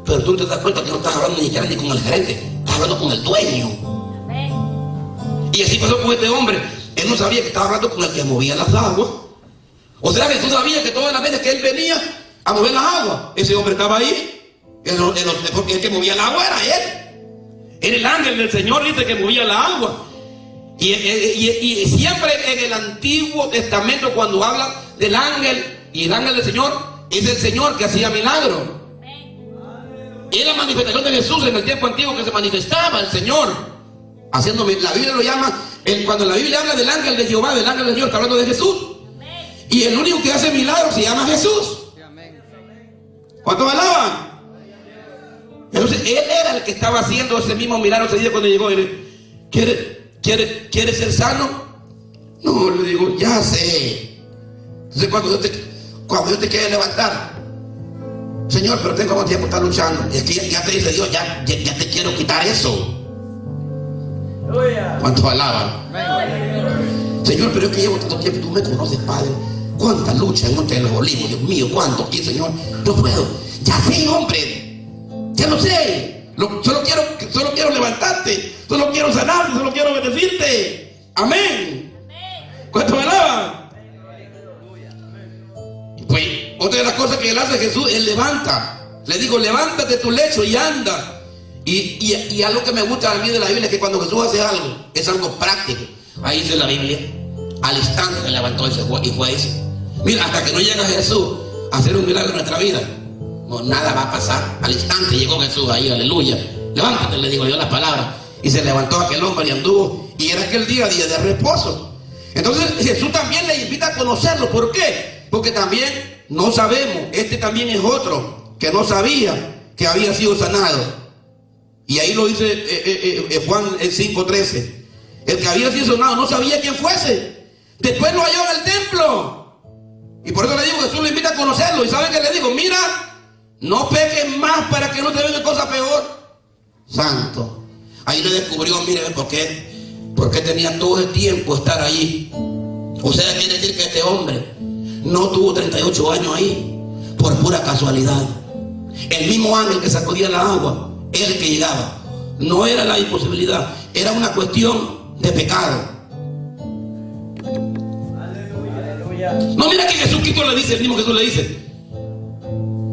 Pero tú te das cuenta que no estás hablando ni siquiera ni con el gerente, estás hablando con el dueño. Y así pasó con este hombre. Él no sabía que estaba hablando con el que movía las aguas. O sea que tú sabías que todas las veces que él venía a mover las aguas, ese hombre estaba ahí. Porque el que movía el agua era él. Era el ángel del Señor, dice, que movía la agua. Y siempre en el Antiguo Testamento, cuando habla del ángel y el ángel del Señor, es el Señor que hacía milagros. Es la manifestación de Jesús en el tiempo antiguo, que se manifestaba el Señor haciendo. La Biblia lo llama, cuando la Biblia habla del ángel de Jehová, del ángel del Señor, está hablando de Jesús. Y el único que hace milagros se llama Jesús. ¿Cuántos alaban? Entonces él era el que estaba haciendo ese mismo milagro ese día cuando llegó. Y le, ¿quiere ser sano? No, le digo, ya sé. Entonces cuando yo te quiera levantar, Señor, pero tengo como tiempo estar luchando. Es que ya te dice Dios, ya te quiero quitar eso. ¿Cuántos alaban? Señor, pero es que llevo tanto tiempo, tú me conoces, Padre. ¿Cuánta lucha en Monte de los Olivos? Dios mío, ¿cuánto aquí, Señor? No puedo. Ya sé, hombre. Ya lo sé. Solo quiero levantarte. Solo quiero sanarte. Solo quiero bendecirte. Amén. ¿Cuántos alaban? Pues otra de las cosas que él hace, Jesús, él levanta. Le digo, levántate de tu lecho y anda. Y algo que me gusta a mí de la Biblia es que cuando Jesús hace algo, es algo práctico. Ahí dice la Biblia, al instante se levantó ese y fue eso. Mira, hasta que no llega Jesús a hacer un milagro en nuestra vida, no, nada va a pasar. Al instante llegó Jesús ahí, aleluya. Levántate, le digo yo las palabras. Y se levantó aquel hombre y anduvo. Y era aquel día de reposo. Entonces Jesús también le invita a conocerlo. ¿Por qué? Porque también no sabemos. Este también es otro que no sabía que había sido sanado. Y ahí lo dice Juan 5:13. El que había sido sanado no sabía quién fuese. Después lo halló en el templo. Y por eso le digo, Jesús le invita a conocerlo. ¿Y sabe qué le digo? Mira, no peques más para que no te venga cosa peor. Santo. Ahí le descubrió, mire, ¿por qué tenía todo el tiempo estar allí? O sea, quiere decir que este hombre no tuvo 38 años ahí por pura casualidad. El mismo ángel que sacudía la agua, era el que llegaba. No era la imposibilidad, era una cuestión de pecado. No, mira que Jesús Cristo le dice, el mismo Jesús le dice,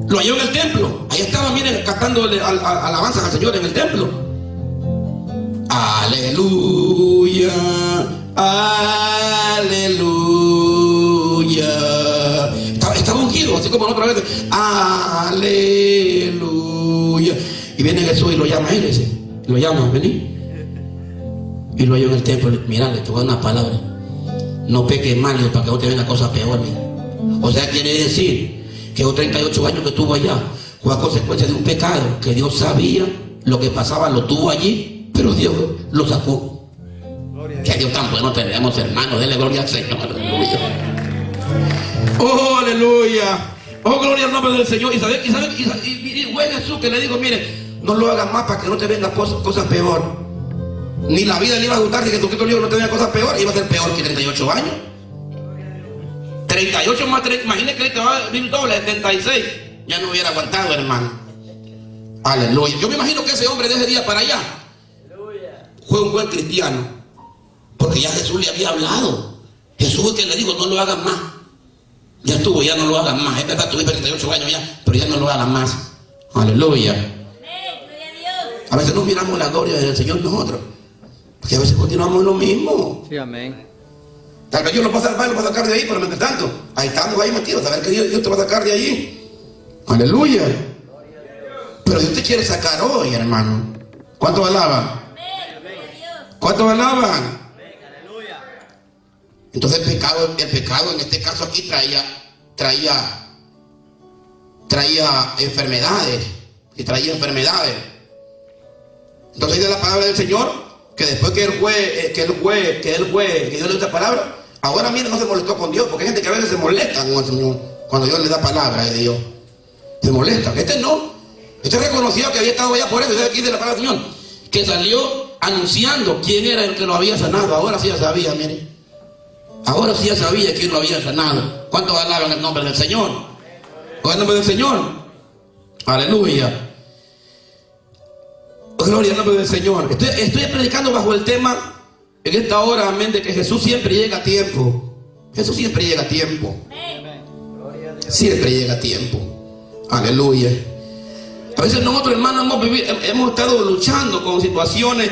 lo halló en el templo. Ahí estaba, miren, cantándole alabanzas al Señor en el templo. Aleluya, aleluya. Estaba ungido, así como la otra vez. Aleluya. Y viene Jesús y lo llama a él, dice, lo llama, vení. Y lo halló en el templo. Mira, le tocó una palabra. No peques mal, para que no te venga cosas peores. O sea, quiere decir que los 38 años que estuvo allá fue a consecuencia de un pecado que Dios sabía lo que pasaba, lo tuvo allí, pero Dios lo sacó. Que Dios tan bueno tenemos, hermanos. Dele gloria al Señor. Aleluya. Oh, aleluya. Oh, gloria al nombre del Señor. Y fue Jesús que le digo, mire, no lo hagas más para que no te vengan cosas peor. Ni la vida le iba a gustar si Jesucristo le dijo no te vengan cosas peor. Iba a ser peor que 38 años. 38 más 3, imagínate que te va a vivir doble, 76. Ya no hubiera aguantado, hermano. Aleluya. Yo me imagino que ese hombre de ese día para allá fue un buen cristiano, porque ya Jesús le había hablado. Jesús es que le dijo, no lo hagan más. Ya estuvo, ya no lo hagan más. Es verdad, tuviste 38 años ya, pero ya no lo hagan más. Aleluya. A veces no miramos la gloria del Señor nosotros, porque a veces continuamos lo mismo. Sí, amén. Tal vez Dios lo va a salvar, lo va a sacar de ahí, pero mientras tanto, ahí estamos ahí metidos, a ver que Dios te va a sacar de allí. Aleluya. Pero Dios te quiere sacar hoy, hermano. ¿Cuántos alaban? ¿Cuántos alaban? Entonces el pecado en este caso aquí traía enfermedades. Y traía enfermedades. Entonces dice la palabra del Señor que después que Dios le dio esta palabra, ahora mire, no se molestó con Dios, porque hay gente que a veces se molesta con el Señor cuando Dios le da palabra de Dios. Se molesta. Este no. Este reconoció que había estado allá por eso. Aquí de la palabra del Señor, que salió anunciando quién era el que lo había sanado. Ahora sí ya sabía, mire. Ahora sí ya sabía quién lo había sanado. ¿Cuántos alaban el nombre del Señor? ¿Cuál es el nombre del Señor? Aleluya. Gloria al nombre del Señor. Estoy predicando bajo el tema en esta hora, amén, de que Jesús siempre llega a tiempo. Jesús siempre llega a tiempo. Siempre llega a tiempo. Aleluya. A veces nosotros, hermanos, hemos estado luchando con situaciones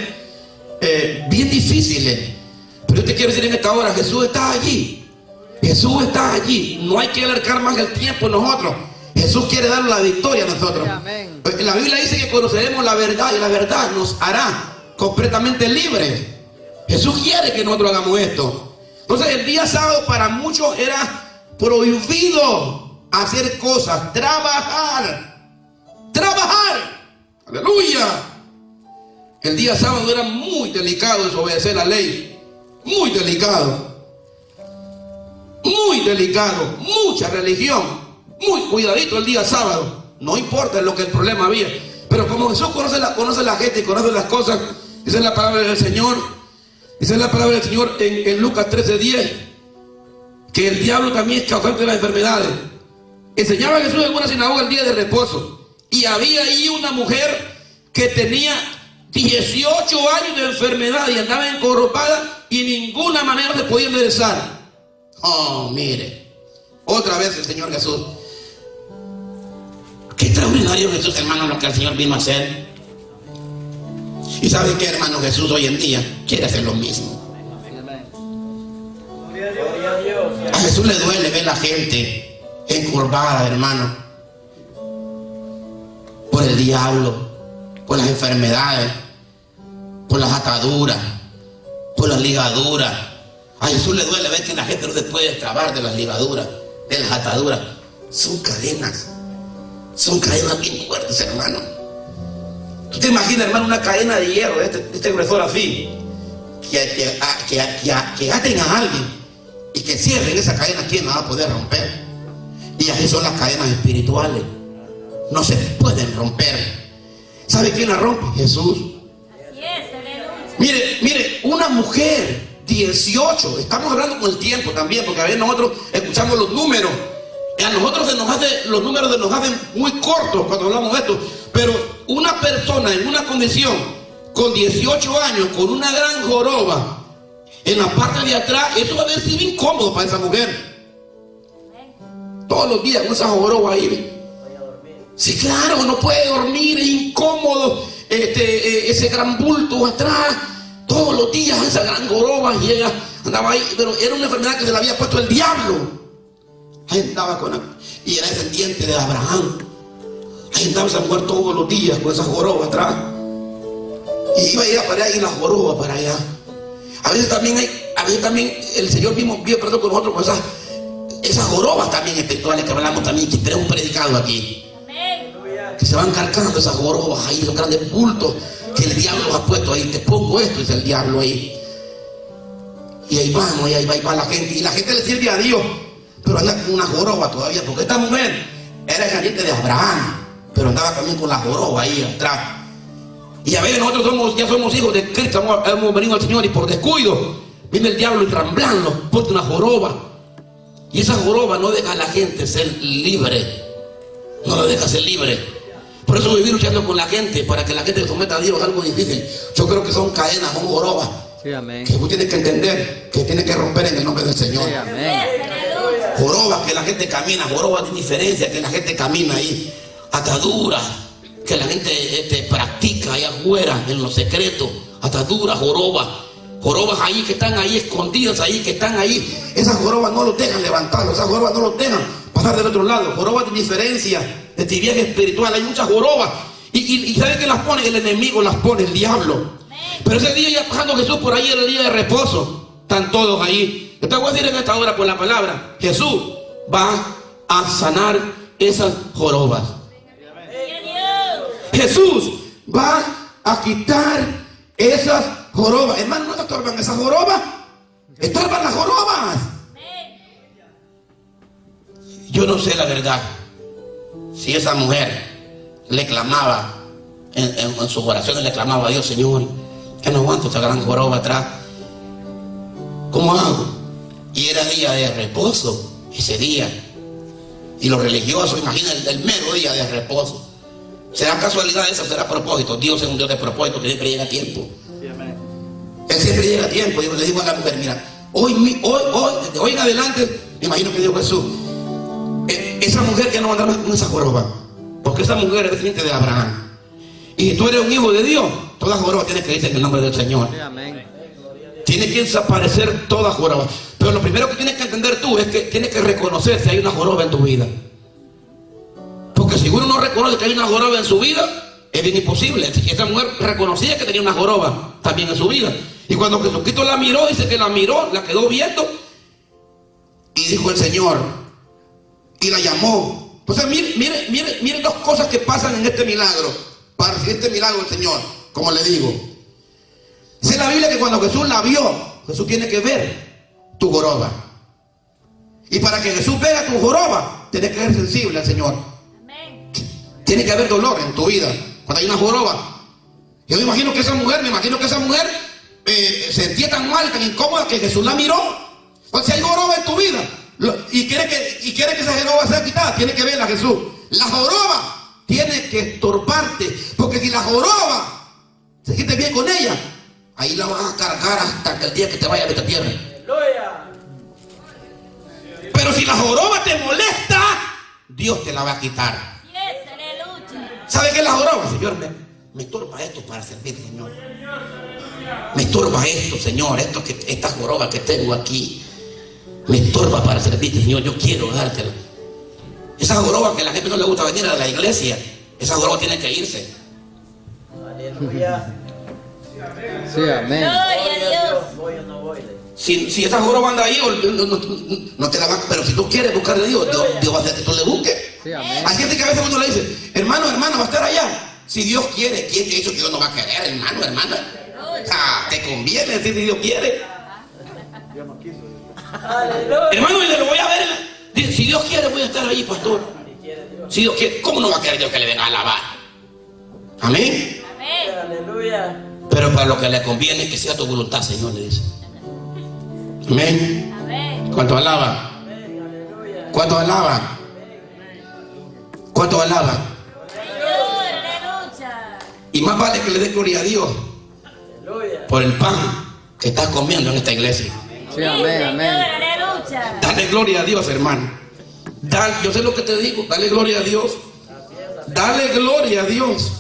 bien difíciles. Pero yo te quiero decir en esta hora, Jesús está allí. Jesús está allí. No hay que alargar más el tiempo en nosotros. Jesús quiere dar la victoria a nosotros. Amén. La Biblia dice que conoceremos la verdad y la verdad nos hará completamente libres. Jesús quiere que nosotros hagamos esto. Entonces el día sábado para muchos era prohibido hacer cosas, trabajar. Aleluya. El día sábado era muy delicado desobedecer la ley. Muy delicado. Muy delicado. Mucha religión. Muy cuidadito el día sábado. No importa lo que el problema había. Pero como Jesús conoce la gente y conoce las cosas, dice la palabra del Señor. Dice la palabra del Señor en Lucas 13:10, que el diablo también es causante de las enfermedades. Enseñaba Jesús en una sinagoga el día de reposo. Y había ahí una mujer que tenía 18 años de enfermedad y andaba encorropada y de ninguna manera se podía enderezar. Oh, mire. Otra vez el Señor Jesús. Qué extraordinario Jesús, hermano, lo que el Señor vino a hacer. Y ¿sabe qué, hermano? Jesús hoy en día quiere hacer lo mismo. A Jesús le duele ver la gente encorvada, hermano, por el diablo, por las enfermedades, por las ataduras, por las ligaduras. A Jesús le duele ver que la gente no se puede destrabar de las ligaduras, de las ataduras. Son cadenas bien fuertes, hermano. ¿Tú te imaginas, hermano, una cadena de hierro de este gruesor así? Que aten a alguien y que cierren esa cadena, ¿quién la va a poder romper? Y así son las cadenas espirituales. No se pueden romper. ¿Sabe quién la rompe? Jesús. Mire, una mujer 18, estamos hablando con el tiempo también, porque a veces nosotros escuchamos los números. A nosotros los números se nos hacen muy cortos cuando hablamos de esto. Pero una persona en una condición con 18 años, con una gran joroba en la parte de atrás, eso va a haber sido incómodo para esa mujer. Todos los días con esa joroba ahí. Sí, claro, no puede dormir, es incómodo. Ese gran bulto atrás, todos los días esa gran joroba, y ella andaba ahí, pero era una enfermedad que se le había puesto el diablo. Ahí andaba y era descendiente de Abraham. Ahí andaba esa mujer todos los días con esa joroba atrás. Y iba a ir para allá y la joroba para allá. A veces también el Señor mismo vio perdón con nosotros con esas jorobas también espirituales que hablamos también, que tenemos predicado aquí. Que se van cargando esas jorobas ahí, esos grandes bultos que el diablo los ha puesto ahí. Te pongo esto, dice el diablo ahí. Y ahí vamos, y ahí va la gente. Y la gente le sirve a Dios, pero anda con una joroba todavía, porque esta mujer era descendiente de Abraham, pero andaba también con la joroba ahí atrás. Y a veces nosotros ya somos hijos de Cristo, hemos venido al Señor y por descuido viene el diablo y tramblanlo, ponte una joroba. Y esa joroba no deja a la gente ser libre, no la deja ser libre. Por eso vivir luchando con la gente, para que la gente se someta a Dios, es algo difícil. Yo creo que son cadenas, son jorobas, sí, amén, que tú tienes que entender que tienes que romper en el nombre del Señor. Sí, amén. Jorobas que la gente camina, jorobas de indiferencia que la gente camina ahí, ataduras que la gente practica allá afuera en los secretos, ataduras, jorobas ahí que están ahí escondidas, ahí que están ahí. Esas jorobas no los dejan levantarlos, esas jorobas no los dejan pasar del otro lado. Jorobas de indiferencia, de tibieza espiritual, hay muchas jorobas. Y ¿sabe quién las pone? El enemigo las pone, el diablo. Pero ese día ya pasando Jesús por ahí, era el día de reposo, están todos ahí. Yo te voy a decir en esta hora por la palabra, Jesús va a sanar esas jorobas. Jesús va a quitar esas jorobas. Hermano, ¿no te estorban esas jorobas? Estorban las jorobas. Yo no sé la verdad si esa mujer le clamaba en sus oraciones, le clamaba a Dios: Señor, que no aguanto esta gran joroba atrás, ¿cómo hago? Y era día de reposo ese día, y los religiosos, imagina el mero día de reposo. ¿Será casualidad esa? ¿Será propósito? Dios es un Dios de propósito que siempre llega a tiempo. Él siempre llega a tiempo. Yo le digo a la mujer: mira, hoy en adelante, me imagino que dijo Jesús, esa mujer que no andaba con esa joroba, porque esa mujer es descendiente de Abraham. Y si tú eres un hijo de Dios, toda joroba tiene que irse en el nombre del Señor. Sí, amén. Tiene que desaparecer toda joroba. Pero lo primero que tienes que entender tú es que tienes que reconocer si hay una joroba en tu vida. Porque si uno no reconoce que hay una joroba en su vida, es bien imposible. Esa mujer reconocía que tenía una joroba también en su vida. Y cuando Jesucristo la miró, dice que la miró, la quedó viendo. Y dijo el Señor, y la llamó. Entonces mire dos cosas que pasan en este milagro. Para recibir este milagro del Señor, como le digo. Dice la Biblia que cuando Jesús la vio, Jesús tiene que ver tu joroba. Y para que Jesús vea tu joroba, tienes que ser sensible al Señor. Amén. Tiene que haber dolor en tu vida cuando hay una joroba. Yo me imagino que esa mujer sentía tan mal, tan incómoda, que Jesús la miró. Pues si hay joroba en tu vida y quiere que esa joroba sea quitada, tiene que verla Jesús. La joroba tiene que estorbarte, porque si la joroba se siente bien con ella, ahí la vas a cargar hasta el día que te vaya de esta tierra. Aleluya. Pero si la joroba te molesta, Dios te la va a quitar. ¿Sabe qué es la joroba? Señor, me estorba esto para servirte, Señor. Me estorba esto, Señor, esta joroba que tengo aquí. Me estorba para servirte, Señor. Yo quiero dártela. Esa joroba que a la gente no le gusta venir a la iglesia, esa joroba tiene que irse. Aleluya. Sí, amén. Gloria a Dios. Voy o no voy. Si esa joroba anda ahí, no te la va. Pero si tú quieres buscar de Dios, Dios va a hacer que tú le busques. Sí, amén. Hay gente que a veces uno le dice, hermano, hermana, va a estar allá. Si Dios quiere, ¿quién te ha dicho que Dios no va a querer, hermano, hermana? Te conviene decir si Dios quiere. Aleluya. Hermano, y le lo voy a ver. Dice, si Dios quiere, voy a estar ahí, pastor. Si Dios quiere, ¿cómo no va a querer Dios que le venga a alabar? Amén. Aleluya. Pero para lo que le conviene es que sea tu voluntad, Señor, le dice. Amén. ¿Cuánto alaba? ¿Cuánto alaba? ¿Cuánto alaba? Y más vale que le dé gloria a Dios por el pan que estás comiendo en esta iglesia. Sí, amén, amén. Dale gloria a Dios, hermano. Yo sé lo que te digo. Dale gloria a Dios. Dale gloria a Dios.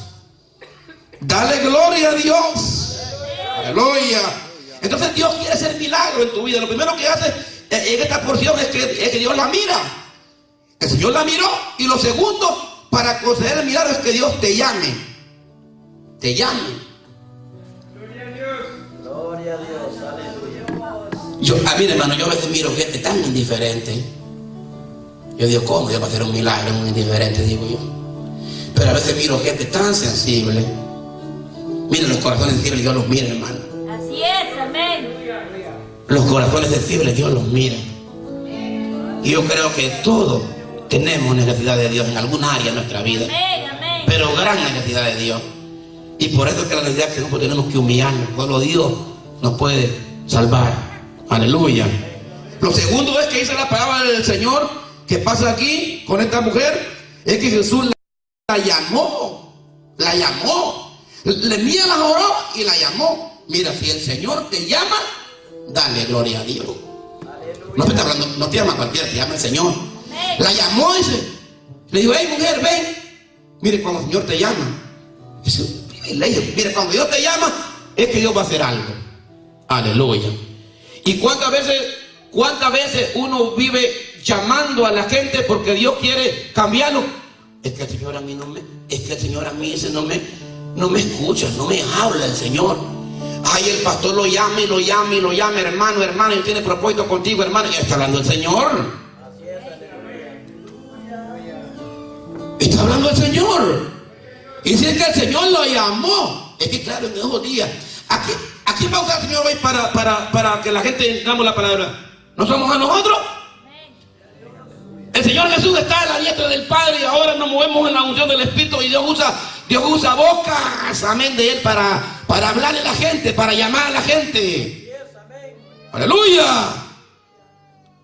Dale gloria a Dios. Aleluya. Entonces Dios quiere hacer milagro en tu vida. Lo primero que hace en esta porción es que Dios la mira. El Señor la miró. Y lo segundo, para conceder el milagro, es que Dios te llame. Te llame. Gloria a Dios. Aleluya. Mire, hermano, yo a veces miro gente tan indiferente. Yo digo, ¿cómo Dios va a hacer un milagro muy indiferente? Digo yo. Pero a veces miro gente tan sensible. Miren los corazones sensibles, Dios los mira, hermano. Así es, amén. Los corazones sensibles, Dios los mira. Y yo creo que todos tenemos necesidad de Dios en alguna área de nuestra vida. Amén, amén. Pero gran necesidad de Dios. Y por eso es que la necesidad que nosotros tenemos que humillarnos. Solo Dios nos puede salvar. Aleluya. Lo segundo es que dice la palabra del Señor que pasa aquí con esta mujer, es que Jesús la llamó. La llamó. Le mira la joroba y la llamó. Mira, si el Señor te llama, dale gloria a Dios. No te está hablando, no te llama cualquiera, te llama el Señor. La llamó, dice. Le dijo, hey mujer, ven. Mire, cuando el Señor te llama, es un privilegio. Mire, cuando Dios te llama, es que Dios va a hacer algo. Aleluya. ¿Y cuántas veces uno vive llamando a la gente porque Dios quiere cambiarlo? Es que el Señor a mí no me escucha, no me habla el Señor. Ay, el pastor lo llama y lo llama y lo llama, hermano, y tiene propósito contigo, hermano. Y está hablando el Señor. Está hablando el Señor. Y si es que el Señor lo llamó, es que claro, en esos días, ¿a quién va a usar el Señor hoy para que la gente entendamos la palabra? ¿No somos a nosotros? El Señor Jesús está a la diestra del Padre y ahora nos movemos en la unción del Espíritu y Dios usa bocas, amén, de Él para hablarle a la gente, para llamar a la gente. Aleluya.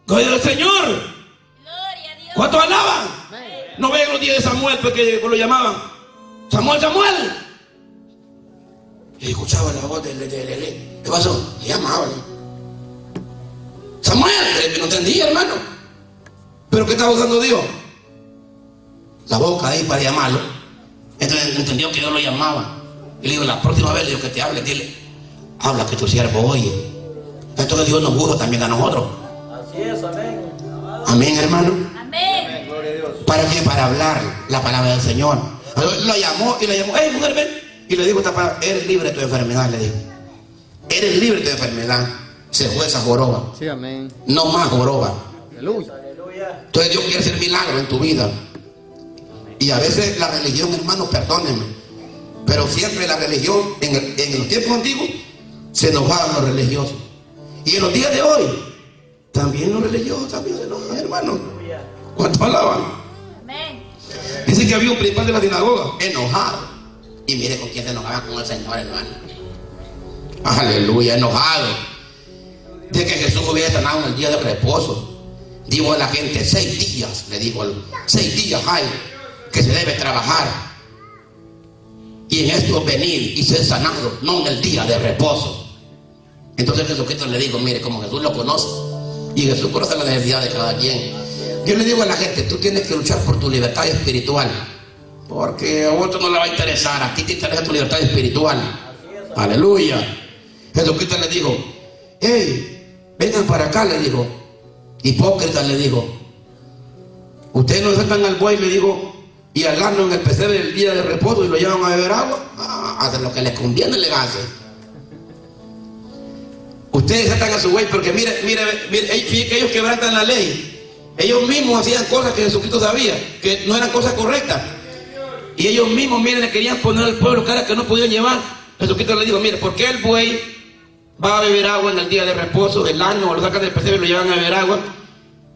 Gloria al Señor. Gloria a Dios. ¿Cuántos alaban? No ven los días de Samuel porque lo llamaban Samuel, Samuel. Y escuchaba la voz de ¿qué pasó? Le llamaban Samuel, no entendía, hermano. ¿Pero qué estaba usando Dios? la boca ahí para llamarlo. Entonces entendió que yo lo llamaba. Y le digo, la próxima vez le digo que te hable, dile, habla que tu siervo oye. Entonces Dios nos puso también a nosotros. Así es, amén. Amén, hermano. Amén. ¿Para qué? Para hablar la palabra del Señor. Entonces, lo llamó y le llamó, hey mujer, ven. Y le dijo esta palabra, eres libre de tu enfermedad, le dijo. Eres libre de tu enfermedad. Se fue esa joroba. Sí, amén. No más joroba. Aleluya. Aleluya. Entonces Dios quiere hacer milagros en tu vida. Y a veces la religión, hermano, perdónenme, pero siempre la religión, en los tiempos antiguos, se enojaban los religiosos. Y en los días de hoy, también los religiosos también se enojan, hermano. ¿Cuánto alaban? Amén. Dice que había un principal de la sinagoga, enojado. Y mire con quién se enojaba, con el Señor, hermano. Aleluya, enojado. De que Jesús hubiera sanado en el día de reposo. Dijo a la gente, 6 días, le dijo, 6 días hay que se debe trabajar. Y en esto venir y ser sanado, no en el día de reposo. Entonces Jesucristo le dijo, mire, como Jesús lo conoce, y Jesús conoce la necesidad de cada quien. Yo le digo a la gente, tú tienes que luchar por tu libertad espiritual, porque a otro no le va a interesar, a ti te interesa tu libertad espiritual. Aleluya. Jesucristo le dijo, hey, vengan para acá, le dijo. Hipócrita, le dijo. Ustedes no sacan al buey, le dijo, y al asno en el pesebre del día de reposo y lo llevan a beber agua. Hacen lo que les conviene, le hacen. Ustedes sacan a su buey porque mire, que ellos quebrantan la ley. Ellos mismos hacían cosas que Jesucristo sabía que no eran cosas correctas. Y ellos mismos, miren, le querían poner al pueblo cara que no podían llevar. Jesucristo le dijo, mire, ¿por qué el buey va a beber agua en el día de reposo del año? O lo sacan del pesebre y lo llevan a beber agua.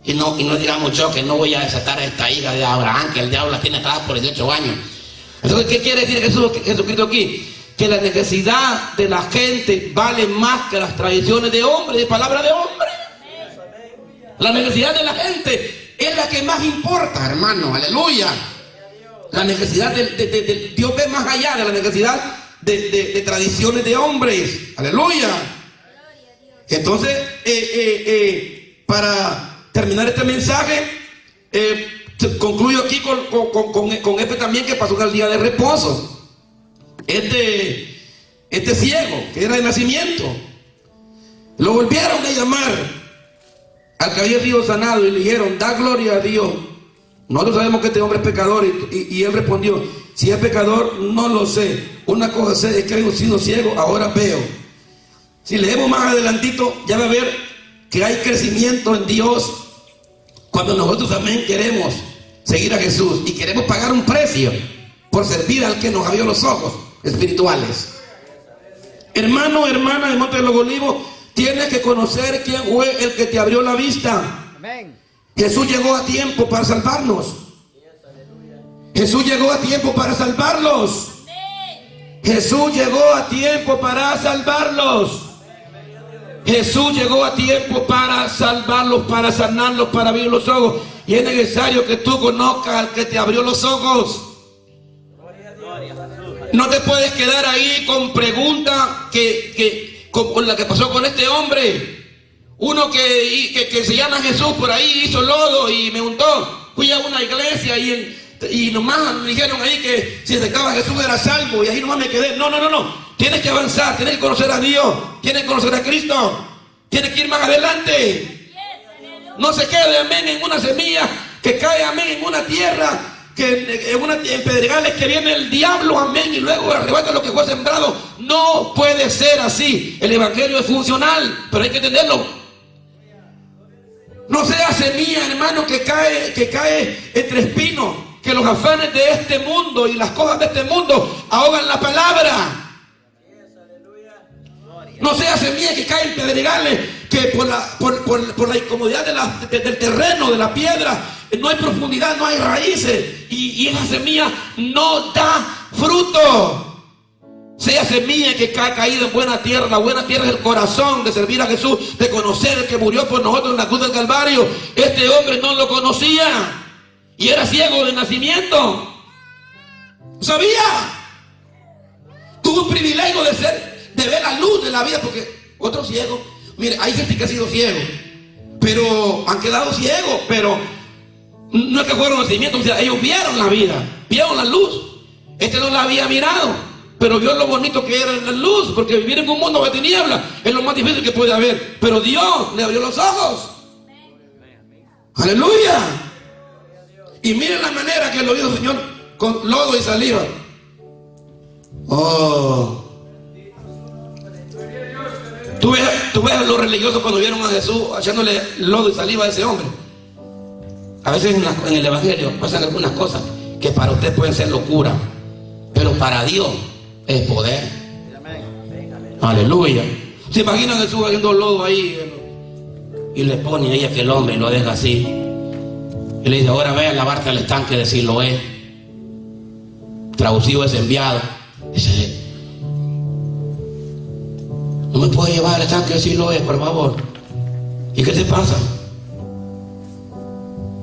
Y no digamos yo que no voy a desatar a esta hija de Abraham, que el diablo la tiene atada por 18 años. Entonces, ¿qué quiere decir Jesucristo aquí? Que la necesidad de la gente vale más que las tradiciones de hombre, de palabra de hombre. La necesidad de la gente es la que más importa, hermano. Aleluya. La necesidad de Dios ve más allá de la necesidad de tradiciones de hombres. Aleluya. Entonces, para terminar este mensaje, concluyo aquí con este también que pasó en el día de reposo. Este ciego que era de nacimiento, lo volvieron a llamar al que había sido sanado y le dijeron, da gloria a Dios. Nosotros sabemos que este hombre es pecador, y él respondió, si es pecador no lo sé, una cosa sé es que he sido ciego, ahora veo. Si leemos más adelantito, ya va a ver que hay crecimiento en Dios cuando nosotros también queremos seguir a Jesús y queremos pagar un precio por servir al que nos abrió los ojos espirituales. Hermano, hermana de Monte de los Olivos, tienes que conocer quién fue el que te abrió la vista. Amén. Jesús llegó a tiempo para salvarnos. Jesús llegó a tiempo para salvarlos. Jesús llegó a tiempo para salvarlos. Jesús llegó a tiempo para salvarlos, para sanarlos, para abrir los ojos. Y es necesario que tú conozcas al que te abrió los ojos. No te puedes quedar ahí con preguntas con la que pasó con este hombre. Uno que se llama Jesús, por ahí hizo lodo y me untó. Fui a una iglesia y nomás me dijeron ahí que si aceptaba a Jesús era salvo, y ahí nomás me quedé. No. Tienes que avanzar, tienes que conocer a Dios, tienes que conocer a Cristo, tienes que ir más adelante. No se quede, amén, en una semilla que cae, amén, en una tierra, en pedregales que viene el diablo, amén, y luego arrebata lo que fue sembrado. No puede ser así. El evangelio es funcional, pero hay que entenderlo. No sea semilla, hermano, que cae entre espinos, que los afanes de este mundo y las cosas de este mundo ahogan la palabra. No sea semilla que cae en pedregales, que por la incomodidad del terreno, de la piedra, no hay profundidad, no hay raíces, y esa semilla no da fruto. Sea semilla que cae caída en buena tierra. La buena tierra es el corazón de servir a Jesús, de conocer el que murió por nosotros en la cruz del Calvario. Este hombre no lo conocía y era ciego de nacimiento. ¿Sabía? Tuvo el privilegio de ver la luz de la vida, porque otro ciego, mire, hay gente que ha sido ciego, pero han quedado ciegos, pero No es que fueron nacimientos, o sea, ellos vieron la vida, vieron la luz. Este no la había mirado, pero vio lo bonito que era la luz, porque vivir en un mundo de tinieblas es lo más difícil que puede haber. Pero Dios le abrió los ojos. Aleluya. Y miren la manera que lo hizo el Señor con lodo y saliva. Oh. Tú ves a los religiosos cuando vieron a Jesús echándole lodo y saliva a ese hombre. A veces en el Evangelio pasan algunas cosas que para usted pueden ser locura, pero para Dios es poder. Aleluya. ¿Se imaginan a Jesús haciendo lodo ahí y le pone ahí a aquel hombre y lo deja así? Y le dice, ahora ve a lavarte al estanque de Siloé. Traducido es enviado. Dice, ¿no me puede llevar al estanque de Siloé, por favor? ¿Y qué te pasa?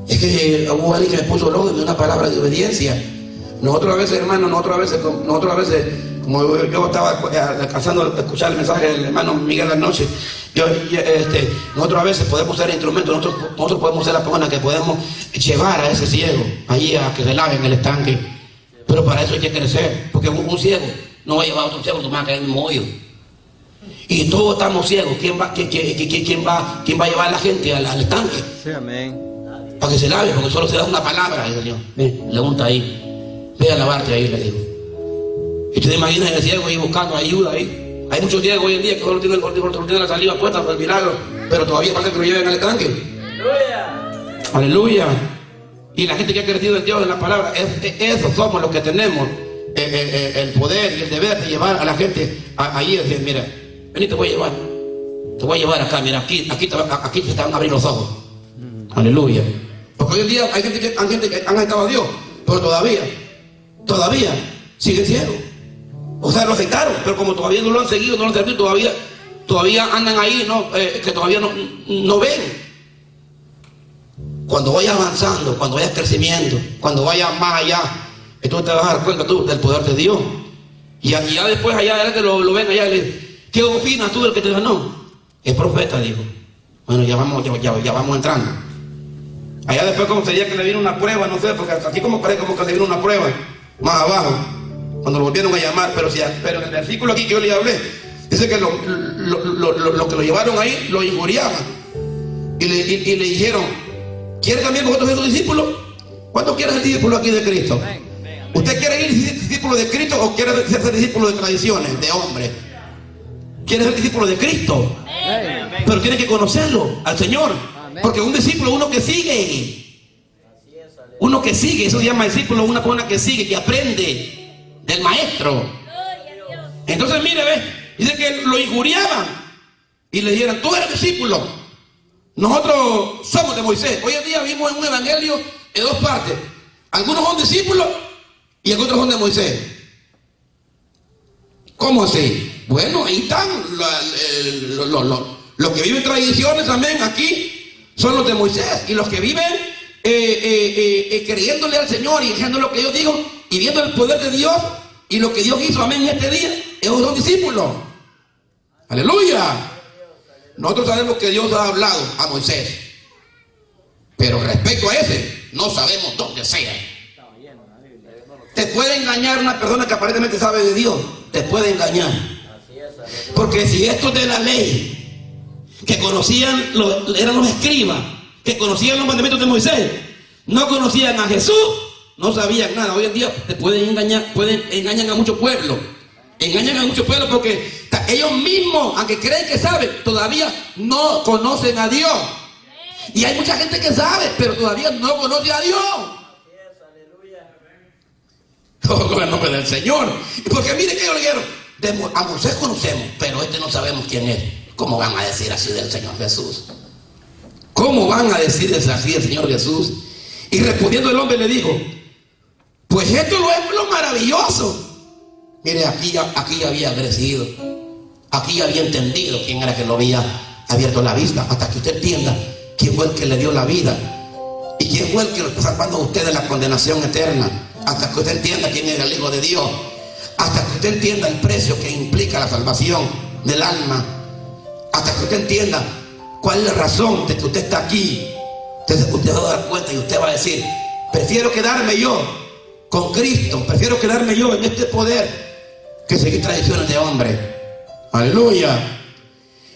Es que hubo alguien que me puso lodo en una palabra de obediencia. Nosotros a veces, hermano, nosotros a veces, como yo estaba alcanzando a escuchar el mensaje del hermano Miguel anoche, nosotros a veces podemos ser instrumentos, nosotros podemos ser la persona que podemos llevar a ese ciego allí a que se lave en el estanque. Pero para eso hay que crecer, porque un ciego no va a llevar a otro ciego, tú vas a caer en un hoyo. Y todos estamos ciegos. ¿Quién va a llevar a la gente al estanque? Sí, amén. Para que se lave, porque solo se da una palabra. Señor, le unta ahí. Ve a lavarte ahí, le digo. Y tú te imaginas el ciego ahí buscando ayuda ahí. Hay muchos ciegos hoy en día que solo tienen la saliva puesta por el milagro, pero todavía falta que lo lleven al estanque. Aleluya. Aleluya. Y la gente que ha crecido en Dios, en la palabra, eso somos los que tenemos el poder y el deber de llevar a la gente ahí y decir, mira, vení, te voy a llevar acá, mira, aquí te están a abrir los ojos. Aleluya. Porque hoy en día hay gente que han estado a Dios, pero todavía siguen ciegos. O sea, lo aceptaron, pero como todavía no lo han seguido, no lo han servido, todavía andan ahí, que todavía no ven. Cuando vayas avanzando, cuando vayas crecimiento, cuando vayas más allá, entonces te vas a dar cuenta tú del poder de Dios. Y ya después allá que lo ven allá, le dicen, ¿qué opinas tú del que te ganó? Es profeta, dijo. Bueno, ya vamos entrando. Allá después como sería que le vino una prueba, no sé, porque aquí como parece como que le vino una prueba, más abajo, cuando lo volvieron a llamar, pero en el versículo aquí que yo le hablé, dice que lo que lo llevaron ahí, lo injuriaban. Y le dijeron, ¿quiere también vosotros ser sus discípulos? ¿Cuántos quieren ser discípulos aquí de Cristo? ¿Usted quiere ir discípulo de Cristo o quiere ser discípulo de tradiciones, de hombres? ¿Quiere ser discípulo de Cristo? Pero tiene que conocerlo, al Señor. Porque un discípulo, uno que sigue, eso se llama discípulo, una persona que sigue, que aprende del maestro. Entonces mire, dice que lo injuriaban y le dijeron, tú eres discípulo, nosotros somos de Moisés. Hoy en día vimos en un evangelio en dos partes, algunos son discípulos y otros son de Moisés. ¿Cómo así? Bueno, ahí están los que viven tradiciones también aquí. Son los de Moisés, y los que viven creyéndole al Señor y haciendo lo que Dios dijo y viendo el poder de Dios y lo que Dios hizo, amén, en este día, esos son discípulos. Aleluya. Nosotros sabemos que Dios ha hablado a Moisés, pero respecto a ese no sabemos dónde sea. Te puede engañar una persona que aparentemente sabe de Dios, te puede engañar, porque si esto es de la ley, que conocían, eran los escribas, que conocían los mandamientos de Moisés, no conocían a Jesús, no sabían nada. Hoy en día te pueden engañan a muchos pueblos, porque ellos mismos, aunque creen que saben, todavía no conocen a Dios. Y hay mucha gente que sabe, pero todavía no conoce a Dios. Todo con el nombre del Señor. Porque mire que yo le dijeron, a Moisés conocemos, pero no sabemos quién es. ¿Cómo van a decir así del Señor Jesús? ¿Cómo van a decir así del Señor Jesús? Y respondiendo el hombre le dijo, pues esto es lo maravilloso. Mire, aquí ya había crecido, aquí ya había entendido quién era que lo había abierto la vista, hasta que usted entienda quién fue el que le dio la vida y quién fue el que lo está salvando a usted de la condenación eterna, hasta que usted entienda quién era el Hijo de Dios, hasta que usted entienda el precio que implica la salvación del alma, hasta que usted entienda cuál es la razón de que usted está aquí. Entonces usted va a dar cuenta y usted va a decir, prefiero quedarme yo con Cristo, prefiero quedarme yo en este poder que seguir tradiciones de hombre. Aleluya.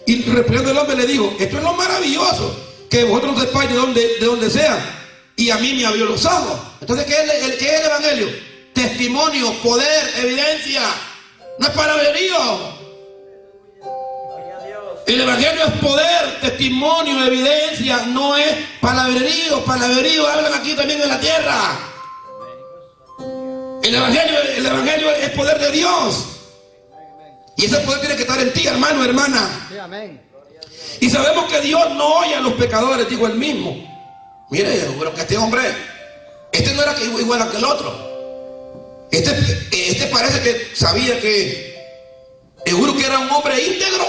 Y respondiendo el hombre le digo, esto es lo maravilloso, que vosotros sepáis de donde sea, y a mí me abrió los ojos. Entonces, ¿qué es el evangelio? Testimonio, poder, evidencia. No es palabrerío. El evangelio es poder, testimonio, evidencia. No es palabrerío. Palabrerío hablan aquí también en la tierra. El evangelio es poder de Dios. Y ese poder tiene que estar en ti, hermano, hermana. Sí, amén. Y sabemos que Dios no oye a los pecadores, dijo él mismo. Mire, pero que este hombre, este no era igual a que el otro. Este parece que sabía que, seguro que era un hombre íntegro,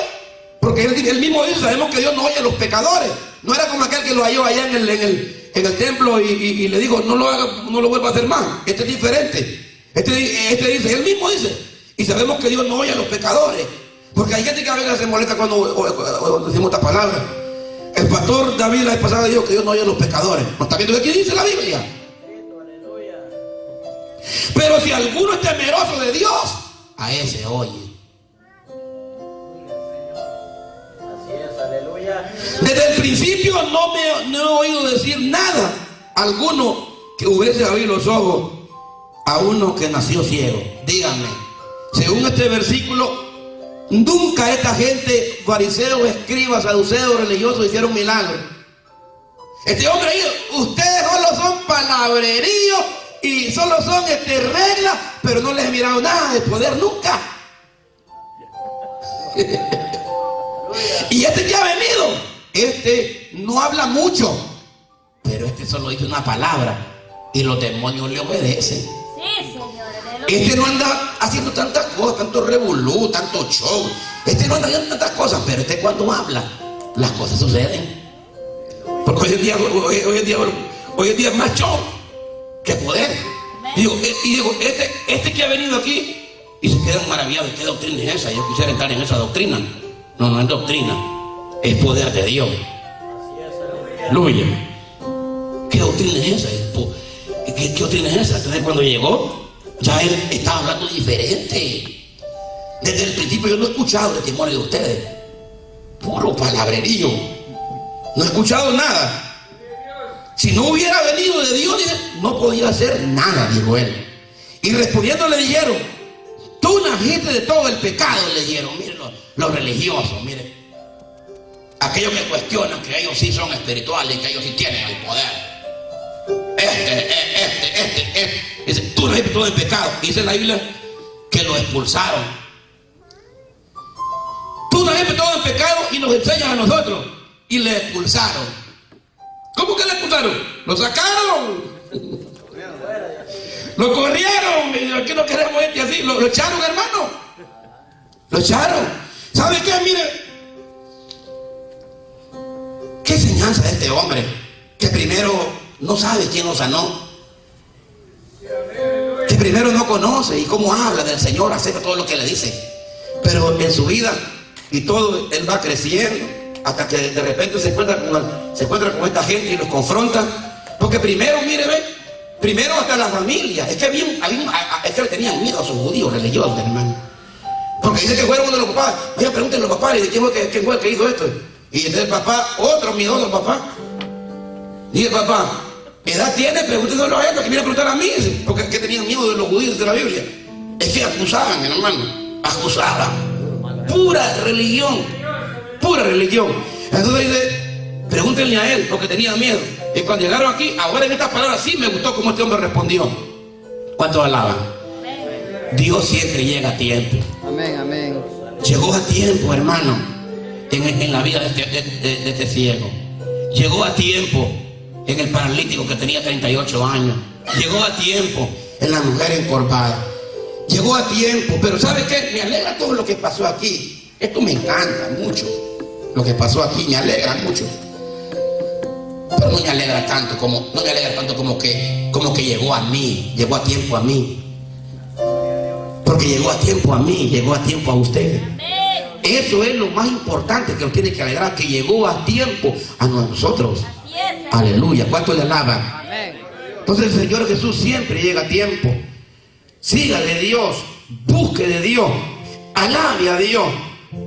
porque él mismo dice, sabemos que Dios no oye a los pecadores. No era como aquel que lo halló allá en el templo y le dijo, no lo haga, no lo vuelva a hacer más. Este es diferente. Este dice, él mismo dice, y sabemos que Dios no oye a los pecadores. Porque hay gente que a veces se molesta cuando decimos esta palabra. El pastor David la vez pasada dijo que Dios no oye a los pecadores. ¿No está viendo qué dice la Biblia? Pero si alguno es temeroso de Dios, a ese oye. Así es, aleluya. Desde el principio no he oído decir nada alguno que hubiese abierto los ojos a uno que nació ciego. Díganme, según este versículo, nunca esta gente, fariseos, escribas, saduceos, religiosos, hicieron milagros. Este hombre ahí, ustedes solo son palabreríos y solo son reglas, pero no les he mirado nada de poder nunca. Y este que ha venido, este no habla mucho, pero este solo dice una palabra y los demonios le obedecen. Sí, Señor. Aleluya. Este no anda haciendo tantas cosas, tanto revolú, tanto show. Este no anda haciendo tantas cosas, pero este cuando habla, las cosas suceden. Porque hoy en día es más show que poder. Y digo, este que ha venido aquí y se quedan maravillados, ¿qué doctrina es esa? Yo quisiera entrar en esa doctrina. No es doctrina, es poder de Dios. Aleluya. ¿Qué doctrina es esa? ¿Qué doctrina es esa? Entonces cuando llegó, ya él estaba hablando diferente. Desde el principio yo no he escuchado el testimonio de ustedes. Puro palabrerío. No he escuchado nada. Si no hubiera venido de Dios, no podía hacer nada, dijo él. Y respondiendo le dijeron, tú naciste de todo el pecado, le dijeron. Miren los religiosos, miren. Aquellos que cuestionan que ellos sí son espirituales y que ellos sí tienen el poder. Dice, tú naciste de todo el pecado. Dice en la Biblia que lo expulsaron. Tú naciste de todo el pecado y nos enseñas a nosotros. Y le expulsaron. ¿Cómo que le expulsaron? Lo sacaron. Lo corrieron. Y aquí no queremos gente así. Lo echaron, hermano. Lo echaron. ¿Sabe qué? Mire. ¿Qué enseñanza de este hombre? Que primero no sabe quién lo sanó. Que primero no conoce y cómo habla del Señor, acepta todo lo que le dice. Pero en su vida y todo, él va creciendo. Hasta que de repente se encuentra con esta gente y los confronta. Porque primero, mire, ve, primero hasta la familia. Es que le tenían miedo a sus judíos religiosos, hermano. Porque dice que fueron uno de los papás. Oye, pregúntenle a los papás, ¿quién fue el que hizo esto? Y entonces el papá, otro miedoso papá. Dice el papá, ¿edad tiene? Pregúntenselo a él, que viene a preguntar a mí. Porque que tenían miedo de los judíos de la Biblia. Es que acusaban, hermano. Acusaban. Pura religión. Pura religión. Entonces dice, pregúntenle a él, porque tenía miedo. Y cuando llegaron aquí, ahora en estas palabras sí me gustó cómo este hombre respondió. ¿Cuántos alaban? Dios siempre llega a tiempo. Amén, amén. Llegó a tiempo, hermano, en la vida de este ciego. Llegó a tiempo en el paralítico que tenía 38 años. Llegó a tiempo en la mujer encorvada. Llegó a tiempo. Pero ¿sabe qué? Me alegra todo lo que pasó aquí. Esto me encanta mucho. Lo que pasó aquí me alegra mucho. Pero no me alegra tanto como que llegó a mí, llegó a tiempo a mí. Porque llegó a tiempo a mí, llegó a tiempo a ustedes. Eso es lo más importante que nos tiene que alegrar, que llegó a tiempo a nosotros. Así es, Señor. Aleluya. ¿Cuánto le alaban? Amén. Entonces el Señor Jesús siempre llega a tiempo. Siga de Dios, busque de Dios, alabe a Dios,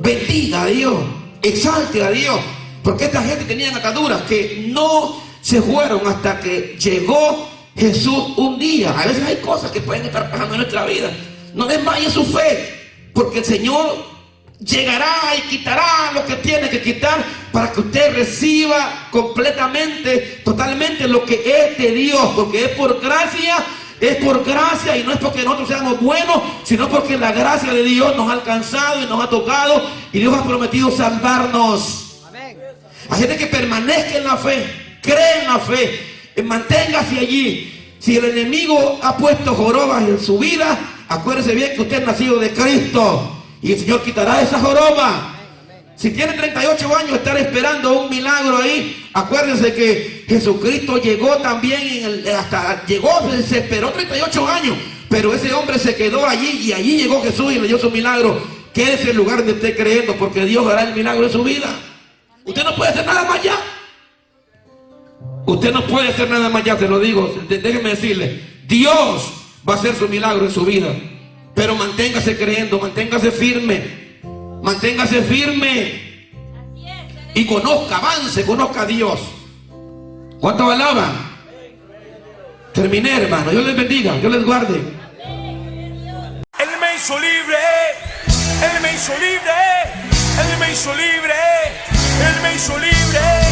bendiga a Dios, exalte a Dios. Porque esta gente tenía ataduras que no se fueron hasta que llegó Jesús un día. A veces hay cosas que pueden estar pasando en nuestra vida. No desmaye su fe, porque el Señor llegará y quitará lo que tiene que quitar para que usted reciba completamente, totalmente lo que es de Dios, porque es por gracia y no es porque nosotros seamos buenos, sino porque la gracia de Dios nos ha alcanzado y nos ha tocado y Dios ha prometido salvarnos. Amén. Hay gente que permanezca en la fe, cree en la fe, manténgase allí. Si el enemigo ha puesto jorobas en su vida, acuérdese bien que usted es nacido de Cristo y el Señor quitará esa joroba. Si tiene 38 años estar esperando un milagro ahí, acuérdense que Jesucristo llegó también se esperó 38 años, pero ese hombre se quedó allí y allí llegó Jesús y le dio su milagro. Quédese en el lugar donde esté creyendo, porque Dios hará el milagro en su vida. Usted no puede hacer nada más ya. Usted no puede hacer nada más ya, se lo digo. Déjeme decirle, Dios va a hacer su milagro en su vida. Pero manténgase creyendo, manténgase firme. Manténgase firme. Así es, Señor. Y conozca, avance, conozca a Dios. ¿Cuánto alaban? Terminé, hermano. Dios les bendiga, Dios les guarde. Él me hizo libre, Él me hizo libre, Él me hizo libre, Él me hizo libre.